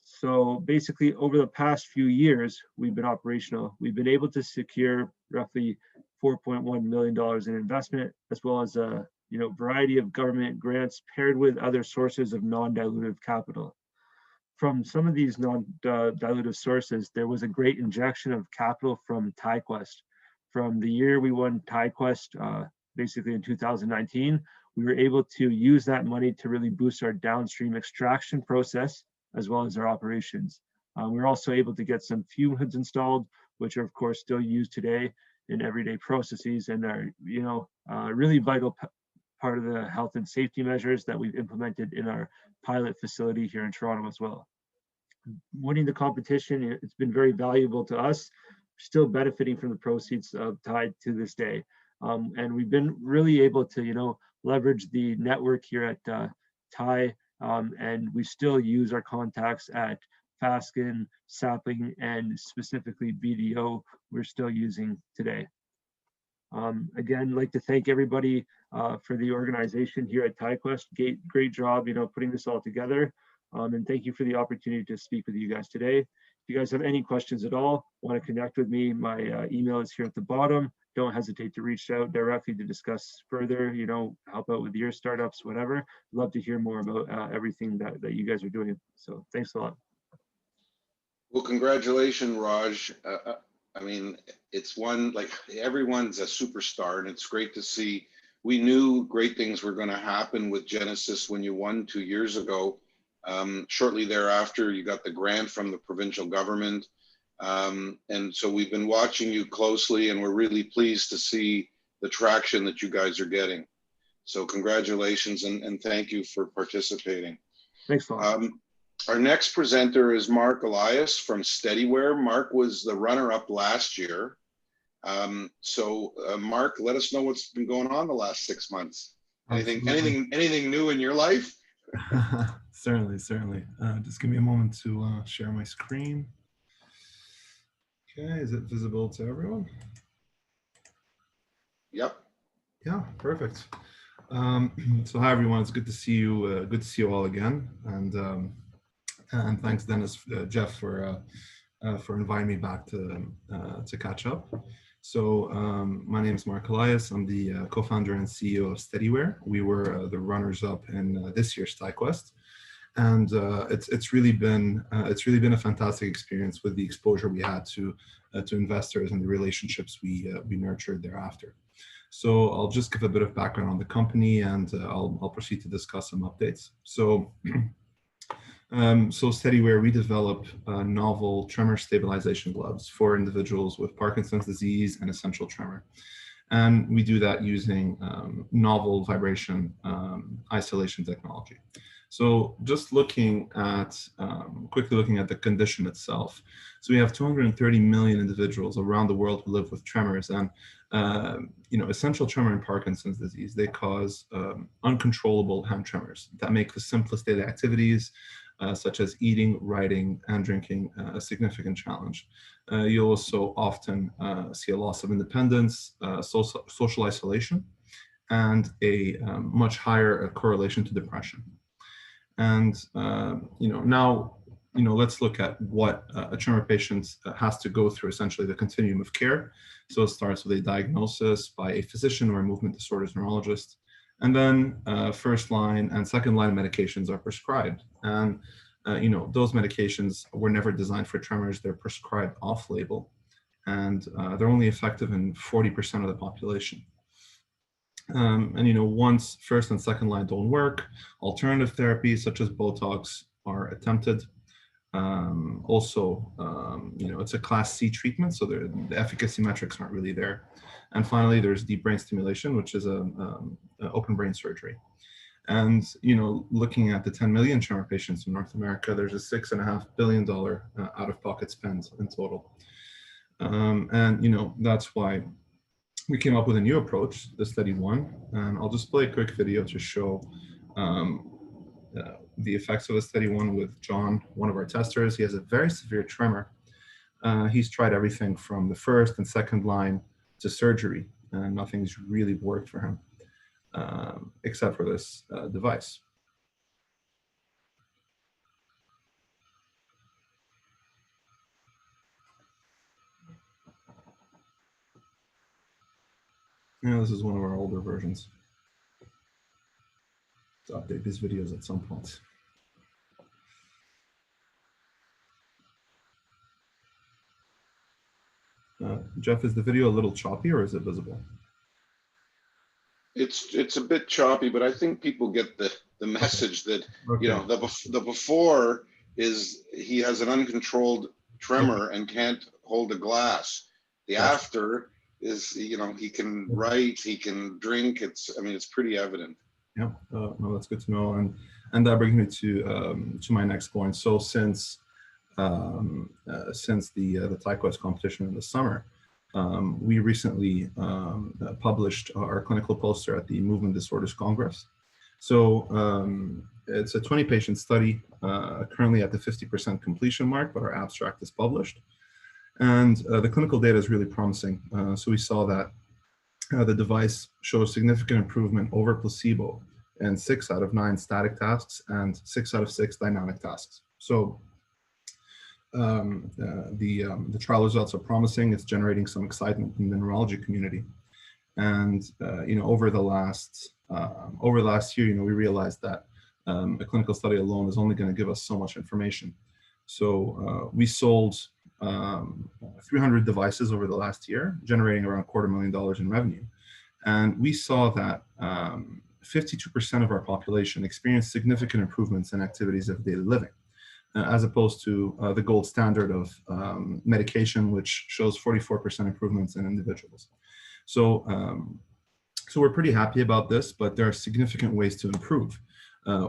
So basically, over the past few years, we've been operational. We've been able to secure roughly $4.1 million in investment, as well as a variety of government grants paired with other sources of non-dilutive capital. From some of these non-dilutive sources, there was a great injection of capital from TiEQuest. From the year we won TiEQuest, basically in 2019, we were able to use that money to really boost our downstream extraction process, as well as our operations. We were also able to get some fume hoods installed, which are of course still used today in everyday processes and are, really vital part of the health and safety measures that we've implemented in our pilot facility here in Toronto as well. Winning the competition, it's been very valuable to us, still benefiting from the proceeds of TiE to this day. And we've been really able to, leverage the network here at TiE, and we still use our contacts at Fasken, Sapling, and specifically BDO we're still using today. Again, I'd like to thank everybody for the organization here at TiEQuest. Great job, putting this all together. And thank you for the opportunity to speak with you guys today. If you guys have any questions at all, want to connect with me, my email is here at the bottom. Don't hesitate to reach out directly to discuss further, help out with your startups, whatever. Love to hear more about everything that you guys are doing. So thanks a lot. Well, congratulations, Raj. I mean, it's everyone's a superstar, and it's great to see. We knew great things were going to happen with Genesis when you won 2 years ago. Shortly thereafter, you got the grant from the provincial government. And so we've been watching you closely, and we're really pleased to see the traction that you guys are getting. So congratulations, and thank you for participating. Thanks a lot. Our next presenter is Mark Elias from Steadyware. Mark was the runner-up last year. Mark, let us know what's been going on the last 6 months. Anything new in your life? Certainly. Just give me a moment to share my screen. Okay, is it visible to everyone? Yep. Yeah, perfect. So hi everyone, it's good to see you. Good to see you all again, and thanks Dennis, Jeff for inviting me back to catch up. So my name is Mark Elias. I'm the co-founder and CEO of Steadyware. We were the runners-up in this year's TiEQuest, and it's really been a fantastic experience with the exposure we had to investors and the relationships we nurtured thereafter. So I'll just give a bit of background on the company, and I'll proceed to discuss some updates. So. So Steadyware, we develop novel tremor stabilization gloves for individuals with Parkinson's disease and essential tremor. And we do that using novel vibration isolation technology. So just looking at, quickly looking at the condition itself. So we have 230 million individuals around the world who live with tremors, and essential tremor and Parkinson's disease, they cause uncontrollable hand tremors that make the simplest daily activities, such as eating, writing, and drinking, a significant challenge. You also often see a loss of independence, social isolation, and a much higher correlation to depression. And now, let's look at what a tremor patient has to go through, essentially the continuum of care. So it starts with a diagnosis by a physician or a movement disorders neurologist. And then first line and second line medications are prescribed. And, those medications were never designed for tremors. They're prescribed off-label, and they're only effective in 40% of the population. Once first and second line don't work, alternative therapies such as Botox are attempted. It's a class C treatment, so the efficacy metrics aren't really there. And finally, there's deep brain stimulation, which is open brain surgery. And, looking at the 10 million tremor patients in North America, there's a $6.5 billion out-of-pocket spend in total. That's why we came up with a new approach, the Study One. And I'll just play a quick video to show the effects of the Study One with John, one of our testers. He has a very severe tremor. He's tried everything from the first and second line to surgery, and nothing's really worked for him, except for this device. This is one of our older versions. To update these videos at some point. Jeff, is the video a little choppy or is it visible? It's a bit choppy, but I think people get the message that, the before is he has an uncontrolled tremor and can't hold a glass. The after is, he can write, he can drink. It's pretty evident. Yeah, no, that's good to know. And that brings me to my next point. So since the TiEQuest competition in the summer, we recently published our clinical poster at the Movement Disorders Congress. So it's a 20-patient study, currently at the 50% completion mark, but our abstract is published. And the clinical data is really promising. So we saw that the device shows significant improvement over placebo in 6 out of 9 static tasks and 6 out of 6 dynamic tasks. So the trial results are promising. It's generating some excitement in the neurology community. And over the last year, we realized that a clinical study alone is only going to give us so much information. So we sold 300 devices over the last year, generating around $250,000 in revenue. And we saw that 52% of our population experienced significant improvements in activities of daily living, as opposed to the gold standard of medication, which shows 44% improvements in individuals. So, so we're pretty happy about this, but there are significant ways to improve.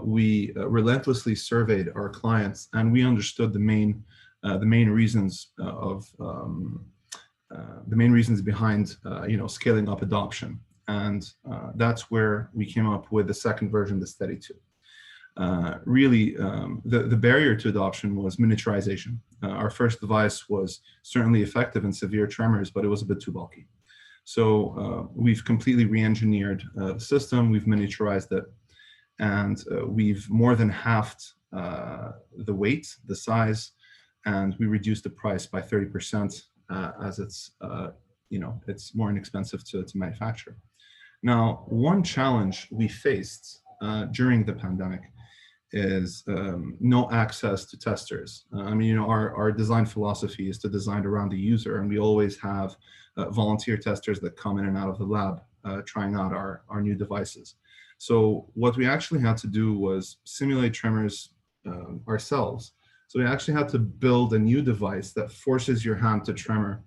We relentlessly surveyed our clients, and we understood the main reasons behind scaling up adoption, and that's where we came up with the second version, the Steady 2. Really, the barrier to adoption was miniaturization. Our first device was certainly effective in severe tremors, but it was a bit too bulky. So we've completely re-engineered the system, we've miniaturized it, and we've more than halved the weight, the size, and we reduced the price by 30% as it's it's more inexpensive to manufacture. Now, one challenge we faced during the pandemic is no access to testers. Our design philosophy is to design around the user, and we always have volunteer testers that come in and out of the lab trying out our new devices. So what we actually had to do was simulate tremors ourselves. So we actually had to build a new device that forces your hand to tremor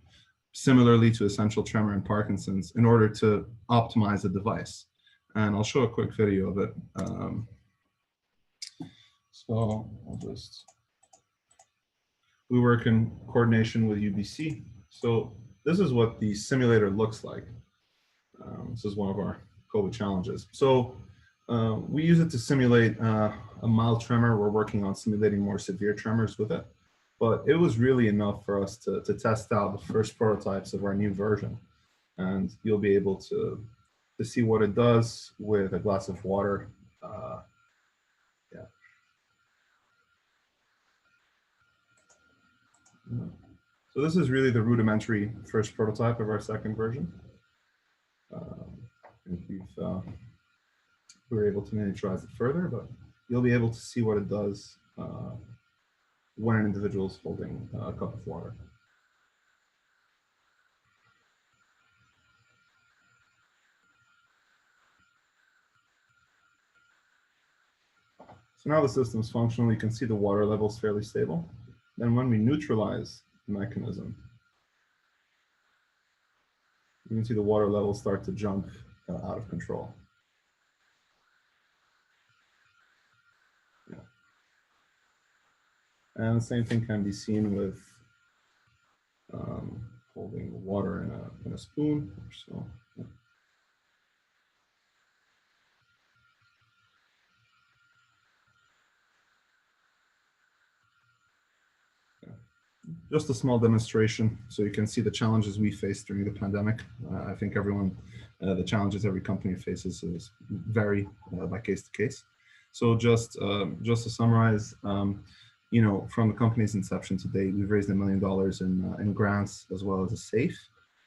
similarly to essential tremor and Parkinson's in order to optimize the device. And I'll show a quick video of it. So we work in coordination with UBC. So this is what the simulator looks like. This is one of our COVID challenges. So we use it to simulate a mild tremor. We're working on simulating more severe tremors with it. But it was really enough for us to test out the first prototypes of our new version. And you'll be able to see what it does with a glass of water. So this is really the rudimentary first prototype of our second version. And we were able to miniaturize it further, but you'll be able to see what it does when an individual is holding a cup of water. So now the system is functional. You can see the water level is fairly stable. Then when we neutralize the mechanism, you can see the water levels start to jump out of control. Yeah. And the same thing can be seen with holding the water in a spoon or so. Yeah. Just a small demonstration so you can see the challenges we faced during the pandemic. I think the challenges every company faces is vary by case to case. So just to summarize, from the company's inception to date, we've raised $1 million in grants as well as a SAFE.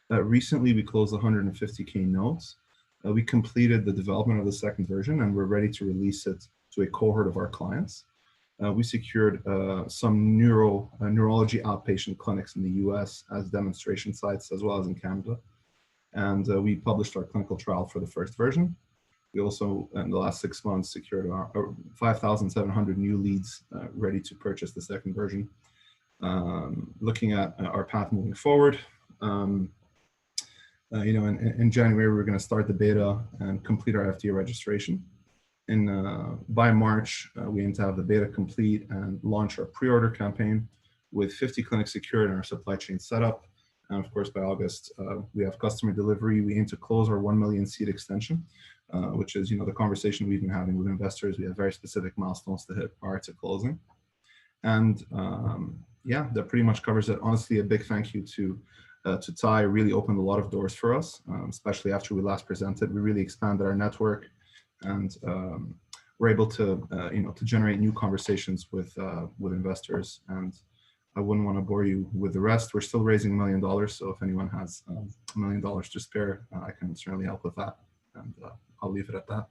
Recently, we closed 150K notes. We completed the development of the second version, and we're ready to release it to a cohort of our clients. We secured some neurology outpatient clinics in the US as demonstration sites, as well as in Canada. And we published our clinical trial for the first version. We also, in the last 6 months, secured our 5,700 new leads ready to purchase the second version. Looking at our path moving forward, in January, we're going to start the beta and complete our FDA registration. By March, we aim to have the beta complete and launch our pre-order campaign with 50 clinics secured and our supply chain set up. And of course, by August, we have customer delivery. We aim to close our 1 million seat extension, which is the conversation we've been having with investors. We have very specific milestones to hit prior to closing. And yeah, that pretty much covers it. Honestly, a big thank you to Ty. Really opened a lot of doors for us, especially after we last presented. We really expanded our network. And we're able to, to generate new conversations with investors. And I wouldn't want to bore you with the rest. We're still raising $1 million. So if anyone has $1 million to spare, I can certainly help with that. And I'll leave it at that.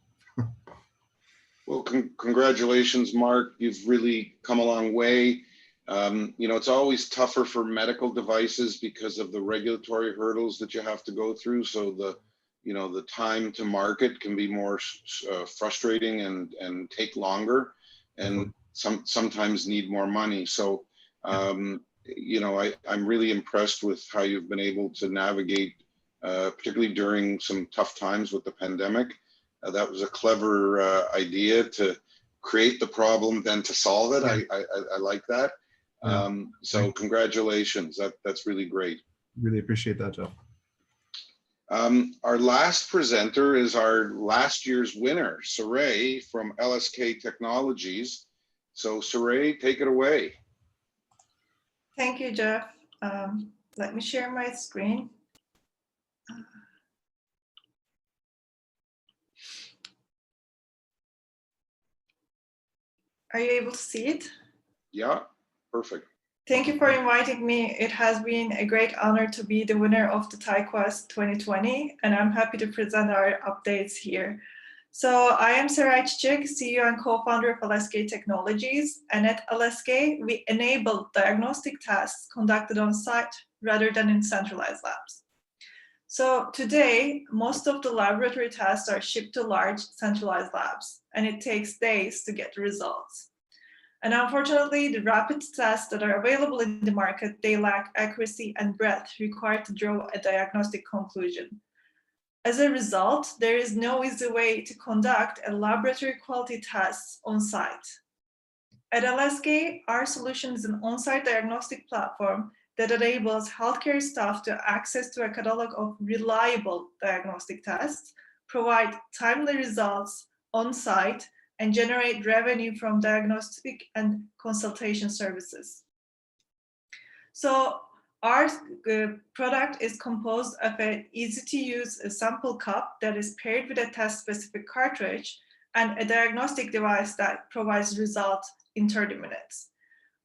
Well, congratulations, Mark. You've really come a long way. It's always tougher for medical devices because of the regulatory hurdles that you have to go through. So the time to market can be more frustrating and take longer, and sometimes need more money. So, I'm really impressed with how you've been able to navigate, particularly during some tough times with the pandemic. That was a clever idea to create the problem, then to solve it. I like that. So congratulations. That's really great. Really appreciate that, Jeff. Our last presenter is our last year's winner, Saray from LSK Technologies. So Saray, take it away. Thank you, Jeff. Let me share my screen. Are you able to see it? Yeah, perfect. Thank you for inviting me. It has been a great honor to be the winner of the TiEQuest 2020, and I'm happy to present our updates here. So I am Seray Çiçek, CEO and co-founder of LSK Technologies, and at LSK, we enable diagnostic tasks conducted on site rather than in centralized labs. So today, most of the laboratory tasks are shipped to large centralized labs, and it takes days to get results. And unfortunately, the rapid tests that are available in the market, they lack accuracy and breadth required to draw a diagnostic conclusion. As a result, there is no easy way to conduct a laboratory quality tests on site. At LSK, our solution is an on-site diagnostic platform that enables healthcare staff to access to a catalog of reliable diagnostic tests, provide timely results on site, and generate revenue from diagnostic and consultation services. So our product is composed of an easy-to-use sample cup that is paired with a test-specific cartridge and a diagnostic device that provides results in 30 minutes.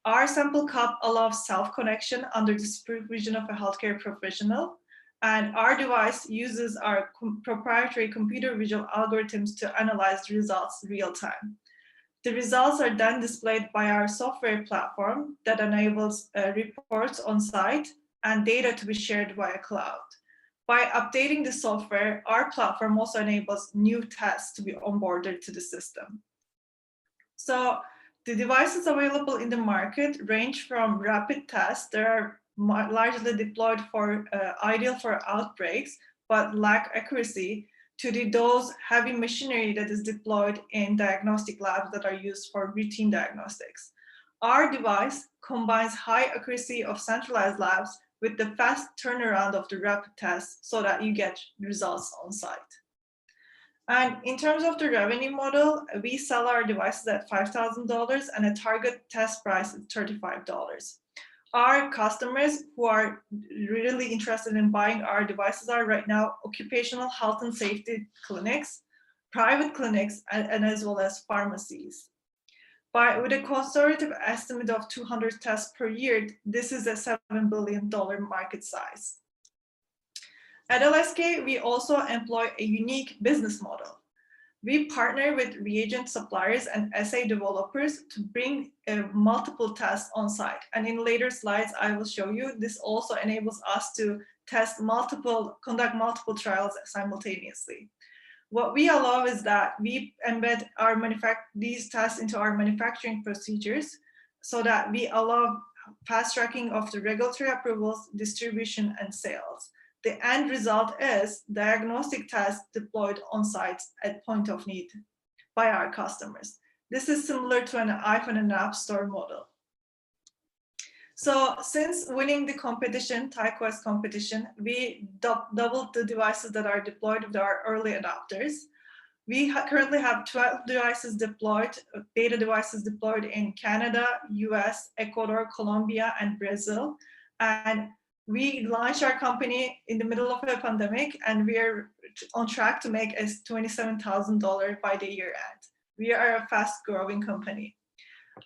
Our sample cup allows self-connection under the supervision of a healthcare professional, and our device uses our proprietary computer vision algorithms to analyze the results real time. The results are then displayed by our software platform that enables reports on site and data to be shared via cloud. By updating the software, our platform also enables new tests to be onboarded to the system. So the devices available in the market range from rapid tests that are largely deployed for ideal for outbreaks, but lack accuracy, to those heavy machinery that is deployed in diagnostic labs that are used for routine diagnostics. Our device combines high accuracy of centralized labs with the fast turnaround of the rapid tests so that you get results on site. And in terms of the revenue model, we sell our devices at $5,000 and a target test price is $35. Our customers who are really interested in buying our devices are right now occupational health and safety clinics, private clinics, and as well as pharmacies. With a conservative estimate of 200 tests per year, this is a $7 billion market size. At LSK, we also employ a unique business model. We partner with reagent suppliers and assay developers to bring multiple tests on site. And in later slides, I will show you, this also enables us to conduct multiple trials simultaneously. What we allow is that we embed these tests into our manufacturing procedures so that we allow fast tracking of the regulatory approvals, distribution, and sales. The end result is diagnostic tests deployed on site at point of need by our customers. This is similar to an iPhone and App Store model. So since winning the competition, TiEQuest competition, we doubled the devices that are deployed with our early adopters. We currently have 12 devices deployed, beta devices deployed in Canada, US, Ecuador, Colombia, and Brazil. And we launched our company in the middle of a pandemic, and we are on track to make a $27,000 by the year end. We are a fast-growing company.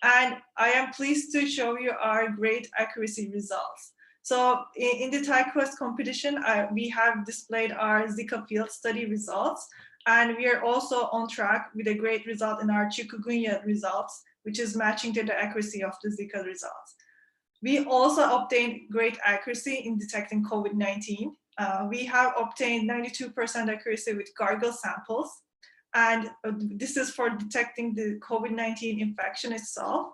And I am pleased to show you our great accuracy results. So in the TiEQuest competition, we have displayed our Zika field study results, and we are also on track with a great result in our chikungunya results, which is matching to the accuracy of the Zika results. We also obtained great accuracy in detecting COVID-19. We have obtained 92% accuracy with gargle samples. And this is for detecting the COVID-19 infection itself.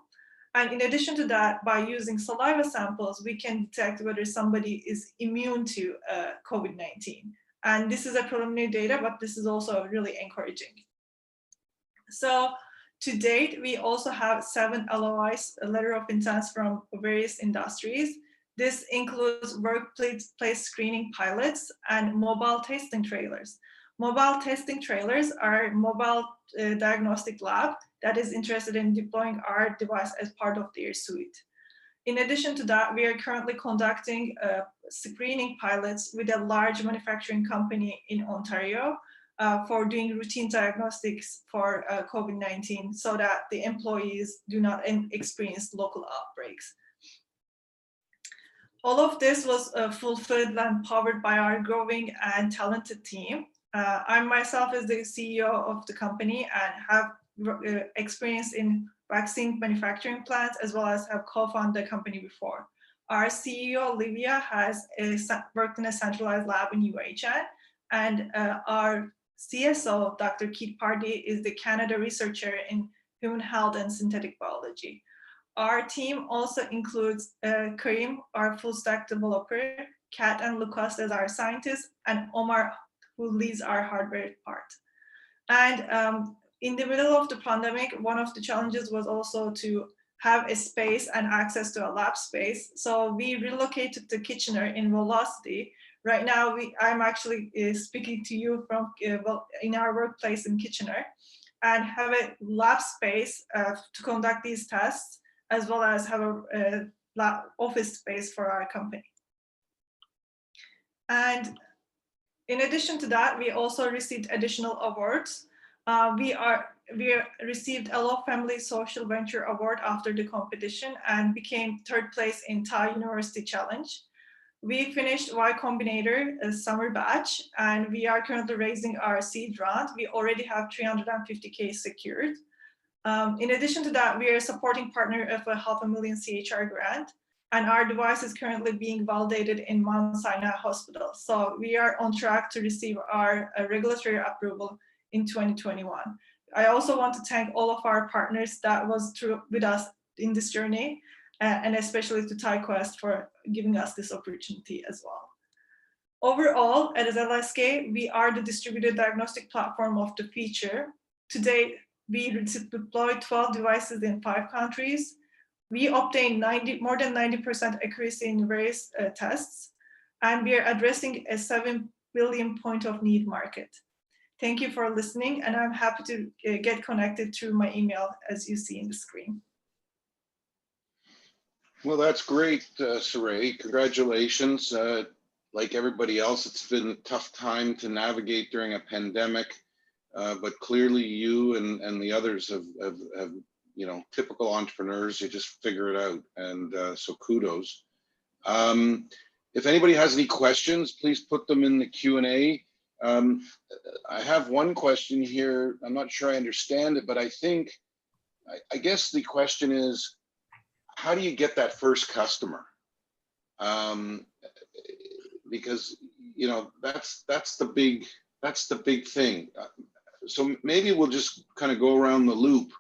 And in addition to that, by using saliva samples, we can detect whether somebody is immune to COVID-19. And this is a preliminary data, but this is also really encouraging. So to date, we also have 7 LOIs, a letter of intent from various industries. This includes workplace screening pilots and mobile testing trailers. Mobile testing trailers are a mobile diagnostic lab that is interested in deploying our device as part of their suite. In addition to that, we are currently conducting screening pilots with a large manufacturing company in Ontario for doing routine diagnostics for COVID-19 so that the employees do not experience local outbreaks. All of this was fulfilled and powered by our growing and talented team. I myself is the CEO of the company and have experience in vaccine manufacturing plants, as well as have co-founded the company before. Our CEO, Olivia, has worked in a centralized lab in UHN, and our CSO, Dr. Keith Pardee, is the Canada researcher in human health and synthetic biology. Our team also includes Karim, our full stack developer, Kat and Lucas as our scientists, and Omar, who leads our hardware part. And in the middle of the pandemic, one of the challenges was also to have a space and access to a lab space. So we relocated to Kitchener in Velocity. Right now, I'm actually speaking to you from in our workplace in Kitchener, and have a lab space to conduct these tests, as well as have a lab office space for our company. And in addition to that, we also received additional awards. We received LO Family Social Venture Award after the competition and became third place in TiE University Challenge. We finished Y Combinator summer batch, and we are currently raising our seed round. We already have 350K secured. In addition to that, we are a supporting partner of a $500,000 CHR grant, and our device is currently being validated in Mount Sinai Hospital. So we are on track to receive our regulatory approval in 2021. I also want to thank all of our partners that was with us in this journey, and especially to TiEQuest for giving us this opportunity as well. Overall, at LSK, we are the distributed diagnostic platform of the future. Today, we deployed 12 devices in 5 countries. We obtained more than 90% accuracy in various tests, and we are addressing a 7 billion point of need market. Thank you for listening, and I'm happy to get connected through my email, as you see in the screen. Well, that's great, Saray. Congratulations. Like everybody else, it's been a tough time to navigate during a pandemic, but clearly you and the others have you know, typical entrepreneurs, you just figure it out, and so kudos. If anybody has any questions, please put them in the Q&A. I have one question here. I'm not sure I understand it, but I guess the question is, how do you get that first customer? Because, you know, that's the big thing. So maybe we'll just kind of go around the loop,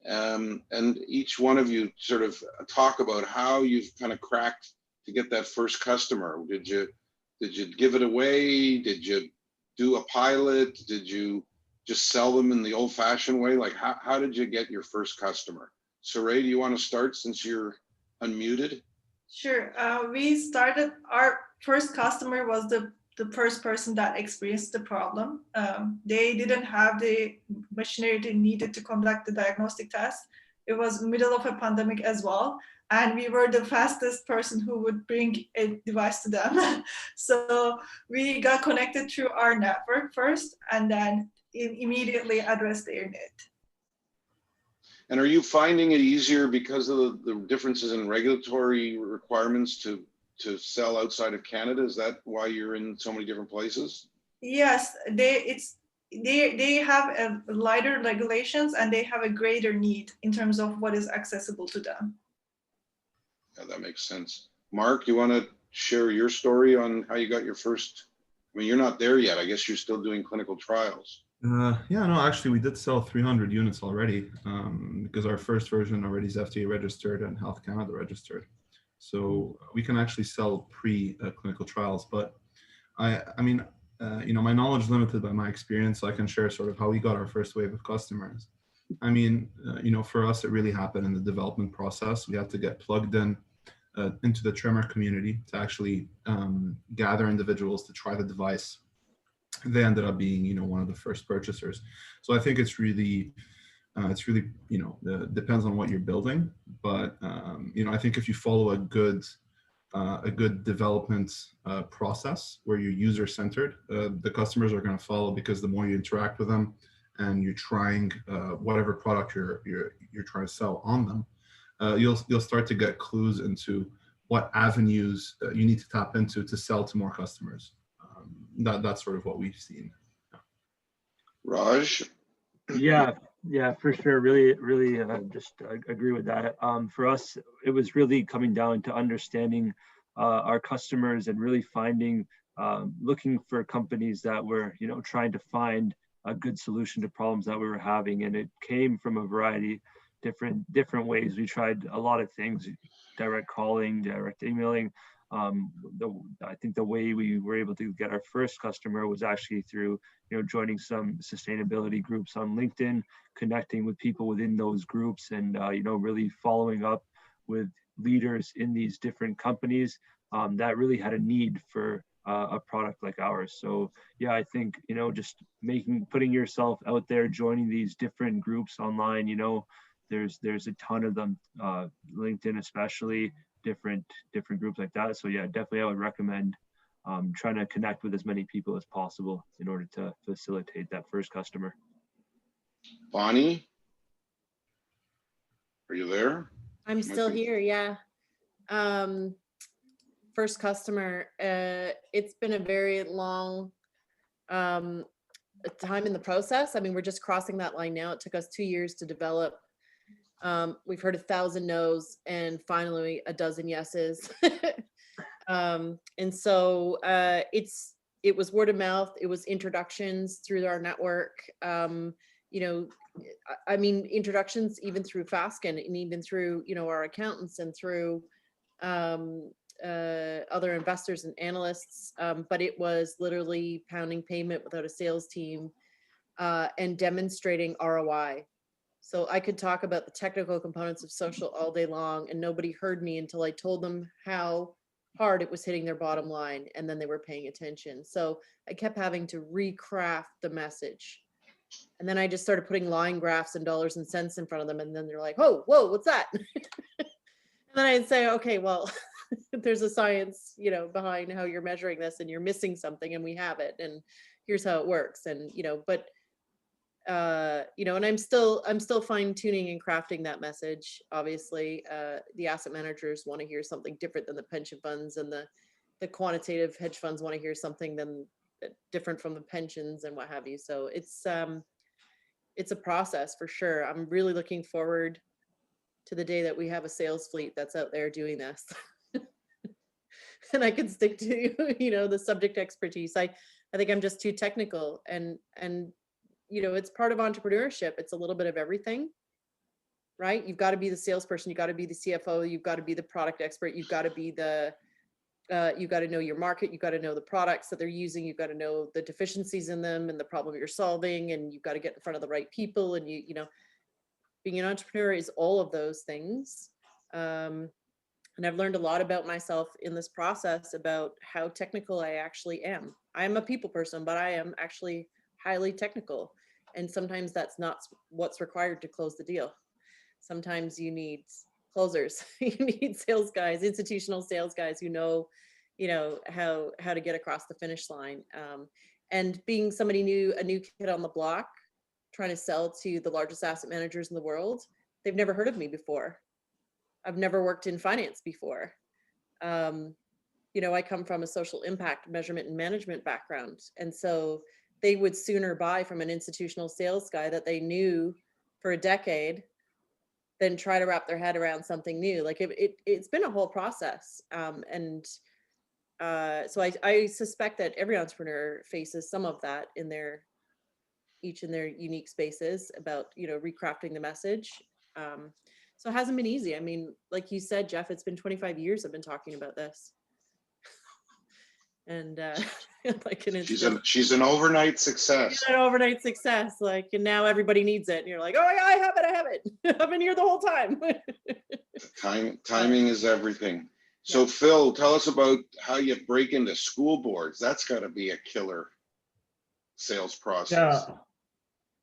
and each one of you sort of talk about how you've kind of cracked to get that first customer. Did you give it away? Did you do a pilot? Did you just sell them in the old-fashioned way? Like, how did you get your first customer? Saray, do you want to start since you're unmuted? Sure. Our first customer was the first person that experienced the problem. They didn't have the machinery they needed to conduct the diagnostic test. It was middle of a pandemic as well, and we were the fastest person who would bring a device to them. So we got connected through our network first, and then immediately addressed their need. And are you finding it easier because of the differences in regulatory requirements to sell outside of Canada? Is that why you're in so many different places? Yes, they have a lighter regulations, and they have a greater need in terms of what is accessible to them. Yeah, that makes sense. Mark, you want to share your story on how you got your first? I mean, you're not there yet. I guess you're still doing clinical trials. Yeah, no, actually we did sell 300 units already, because our first version already is FDA registered and Health Canada registered. So we can actually sell pre-clinical trials, but I mean, you know, my knowledge is limited by my experience, so I can share sort of how we got our first wave of customers. I mean, you know, for us, it really happened in the development process. We had to get plugged in into the tremor community to actually gather individuals to try the device. They ended up being, you know, one of the first purchasers. So I think it's really, you know, depends on what you're building. But, you know, I think if you follow a good development process where you're user-centered, the customers are going to follow, because the more you interact with them and you're trying whatever product you're trying to sell on them, you'll start to get clues into what avenues you need to tap into to sell to more customers. That's sort of what we've seen. Raj? Yeah, for sure. Really, just agree with that. For us, it was really coming down to understanding our customers and really finding, looking for companies that were, trying to find a good solution to problems that we were having. And it came from a variety different ways. We tried a lot of things: direct calling, direct emailing. I think the way we were able to get our first customer was actually through, joining some sustainability groups on LinkedIn, connecting with people within those groups, and really following up with leaders in these different companies that really had a need for a product like ours. So yeah, I think, just putting yourself out there, joining these different groups online, there's a ton of them, LinkedIn especially, different groups like that. So yeah, definitely I would recommend trying to connect with as many people as possible in order to facilitate that first customer. Bonnie? Are you there? I'm still here, yeah. First customer, it's been a very long time in the process. I mean, we're just crossing that line now. It took us 2 years to develop. We've heard 1,000 no's and finally a dozen yeses. And so it was word of mouth. It was introductions through our network. I mean, introductions even through Fasken and even through, our accountants and through other investors and analysts. But it was literally pounding pavement without a sales team and demonstrating ROI. So I could talk about the technical components of social all day long, and nobody heard me until I told them how hard it was hitting their bottom line, and then they were paying attention. So I kept having to recraft the message. And then I just started putting line graphs and dollars and cents in front of them, and then they're like, "Oh, whoa, what's that?" And then I'd say, "Okay, well, there's a science, behind how you're measuring this, and you're missing something, and we have it, and here's how it works." And and I'm still fine tuning and crafting that message. Obviously, the asset managers want to hear something different than the pension funds, and the quantitative hedge funds want to hear something different from the pensions and what have you. So it's a process for sure. I'm really looking forward to the day that we have a sales fleet that's out there doing this. And I can stick to, the subject expertise. I think I'm just too technical, and it's part of entrepreneurship. It's a little bit of everything, right? You've got to be the salesperson. You've got to be the CFO. You've got to be the product expert. You've got to be you've got to know your market. You've got to know the products that they're using. You've got to know the deficiencies in them and the problem you're solving. And you've got to get in front of the right people. And being an entrepreneur is all of those things. And I've learned a lot about myself in this process about how technical I actually am. I'm a people person, but I am actually highly technical. And sometimes that's not what's required to close the deal. Sometimes you need closers. You need sales guys, institutional sales guys who know how to get across the finish line. And being somebody new, a new kid on the block, trying to sell to the largest asset managers in the world, they've never heard of me before. I've never worked in finance before. I come from a social impact measurement and management background. And so they would sooner buy from an institutional sales guy that they knew for a decade than try to wrap their head around something new. Like it's been a whole process. So I suspect that every entrepreneur faces some of that each in their unique spaces about, recrafting the message. So it hasn't been easy. I mean, like you said, Jeff, it's been 25 years I've been talking about this. And she's an overnight success. An overnight success. And now everybody needs it. And you're like, "Oh yeah, I have it. I've been here the whole time." Timing is everything. So Phil, tell us about how you break into school boards. That's got to be a killer sales process. Yeah.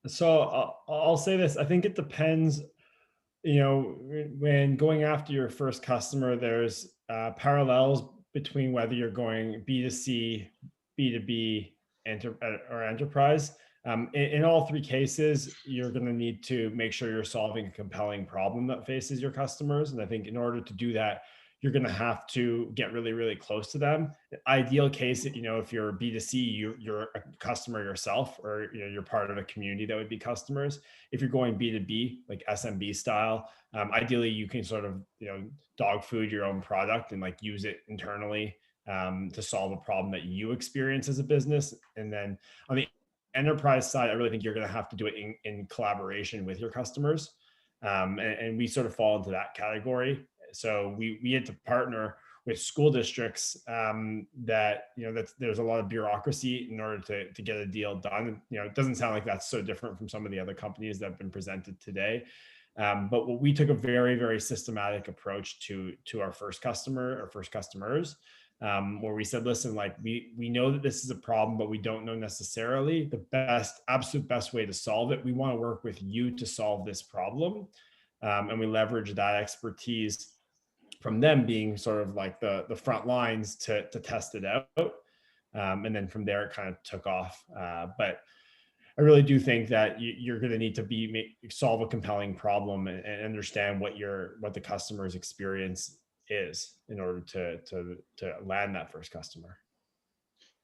So I'll say this. I think it depends. When going after your first customer, there's parallels between whether you're going B2C, B2B, or enterprise. In all three cases, you're going to need to make sure you're solving a compelling problem that faces your customers. And I think in order to do that, you're going to have to get really, really close to them. Ideal case, if you're B2C, you're a customer yourself, or you're part of a community that would be customers. If you're going B2B, like SMB style, ideally you can sort of dog food your own product and like use it internally to solve a problem that you experience as a business. And then on the enterprise side, I really think you're going to have to do it in collaboration with your customers. And we sort of fall into that category. So we had to partner with school districts that there's a lot of bureaucracy in order to get a deal done. It doesn't sound like that's so different from some of the other companies that have been presented today. But we took a very, very systematic approach to our first customer or first customers, where we said, listen, like we know that this is a problem, but we don't know necessarily the absolute best way to solve it. We want to work with you to solve this problem. And we leverage that expertise from them being sort of like the front lines to test it out. And then from there, it kind of took off. But I really do think that you're going to need to solve a compelling problem and understand what the customer's experience is in order to land that first customer.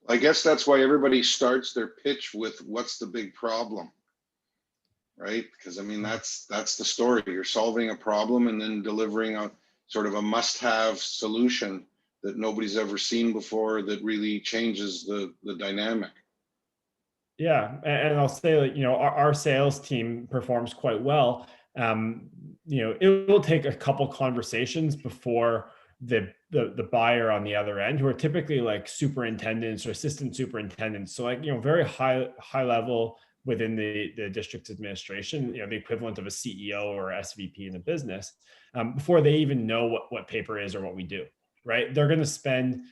I guess that's why everybody starts their pitch with what's the big problem, right? Because I mean, that's the story. You're solving a problem and then delivering a sort of a must-have solution that nobody's ever seen before that really changes the dynamic. Yeah, and I'll say that our sales team performs quite well. It will take a couple conversations before the buyer on the other end, who are typically like superintendents or assistant superintendents, so like very high level within the district's administration, the equivalent of a CEO or SVP in the business, before they even know what paper is or what we do, right? They're going to spend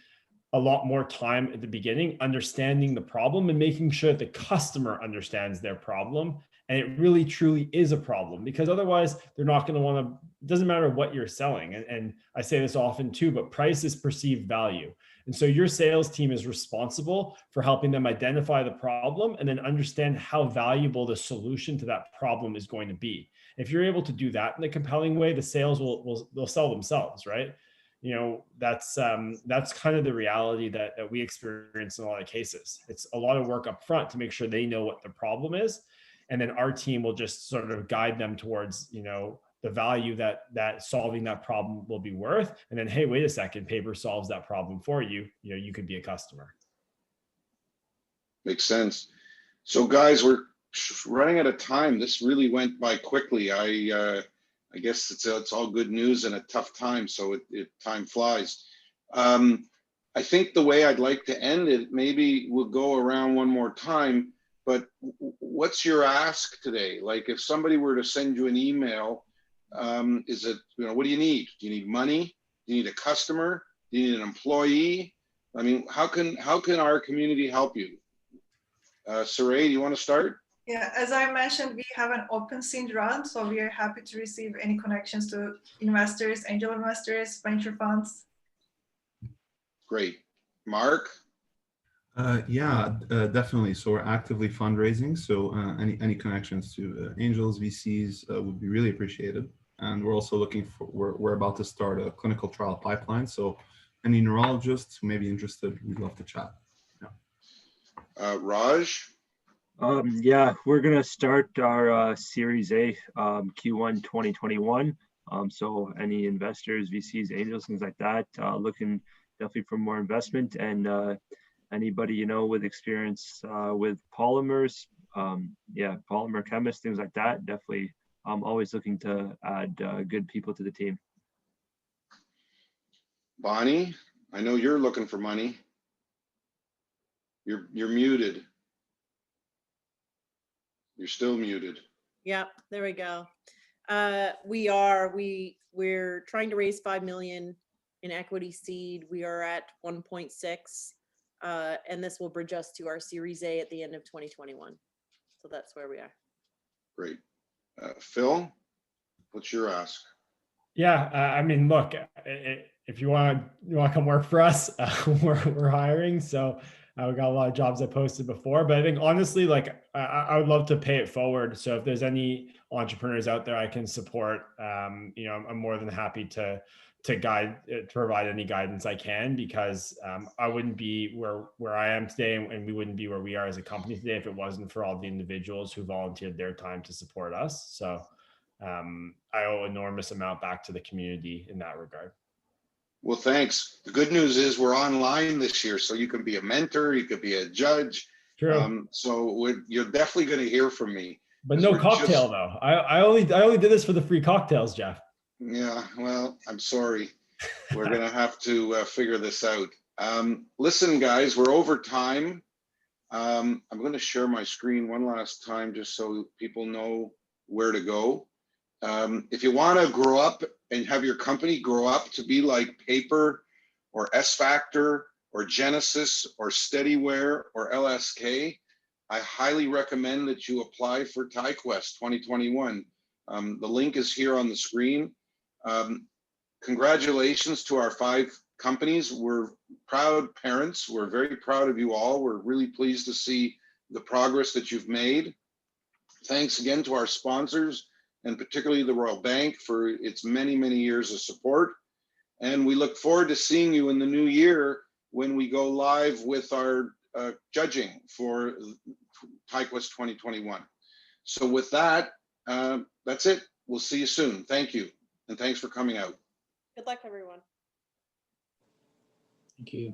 a lot more time at the beginning understanding the problem and making sure that the customer understands their problem and it really truly is a problem, because otherwise they're not going to want to. It doesn't matter what you're selling, and I say this often too, but price is perceived value. And so your sales team is responsible for helping them identify the problem and then understand how valuable the solution to that problem is going to be. If you're able to do that in a compelling way, the sales will sell themselves, right? That's kind of the reality that we experience in a lot of cases. It's a lot of work up front to make sure they know what the problem is. And then our team will just sort of guide them towards, the value that solving that problem will be worth. And then, hey, wait a second, paper solves that problem for you. You could be a customer. Makes sense. So guys, we're running out of time. This really went by quickly. I guess it's all good news in a tough time, so time flies. I think the way I'd like to end it, maybe we'll go around one more time, but what's your ask today? Like if somebody were to send you an email, is it, what do you need? Do you need money? Do you need a customer? Do you need an employee? I mean, how can our community help you? Saray, do you want to start? Yeah, as I mentioned, we have an open seed round, so we are happy to receive any connections to investors, angel investors, venture funds. Great. Mark? Definitely. So we're actively fundraising. So any connections to angels, VCs would be really appreciated. And we're also we're about to start a clinical trial pipeline. So any neurologists who may be interested, we'd love to chat. Yeah. Raj? We're going to start our Series A Q1 2021. So any investors, VCs, angels, things like that, looking definitely for more investment, and anybody with experience with polymers, polymer chemists, things like that. Definitely, I'm always looking to add good people to the team. Bonnie, I know you're looking for money. You're muted. You're still muted. Yep, there we go. We're trying to raise 5 million in equity seed. We are at 1.6, and this will bridge us to our Series A at the end of 2021. So that's where we are. Great. Phil, what's your ask? Yeah, I mean, look, if you want to come work for us, we're hiring. So we got a lot of jobs I posted before, but I think honestly, like I would love to pay it forward. So if there's any entrepreneurs out there I can support, I'm more than happy to provide any guidance I can, because I wouldn't be where I am today, and we wouldn't be where we are as a company today if it wasn't for all the individuals who volunteered their time to support us. So I owe an enormous amount back to the community in that regard. Well, thanks. The good news is we're online this year, so you can be a mentor, you could be a judge. True. You're definitely going to hear from me. But no cocktail though. I only did this for the free cocktails, Jeff. Yeah, well, I'm sorry. We're going to have to figure this out. Listen, guys, we're over time. I'm going to share my screen one last time just so people know where to go. If you want to grow up and have your company grow up to be like Paper or S Factor or Genesis or Steadyware or LSK, I highly recommend that you apply for TiEQuest 2021. The link is here on the screen. Congratulations to our 5 companies. We're proud parents. We're very proud of you all. We're really pleased to see the progress that you've made. Thanks again to our sponsors, and particularly the Royal Bank for its many, many years of support. And we look forward to seeing you in the new year when we go live with our judging for TiEQuest 2021. So with that, that's it. We'll see you soon. Thank you. And thanks for coming out. Good luck, everyone. Thank you.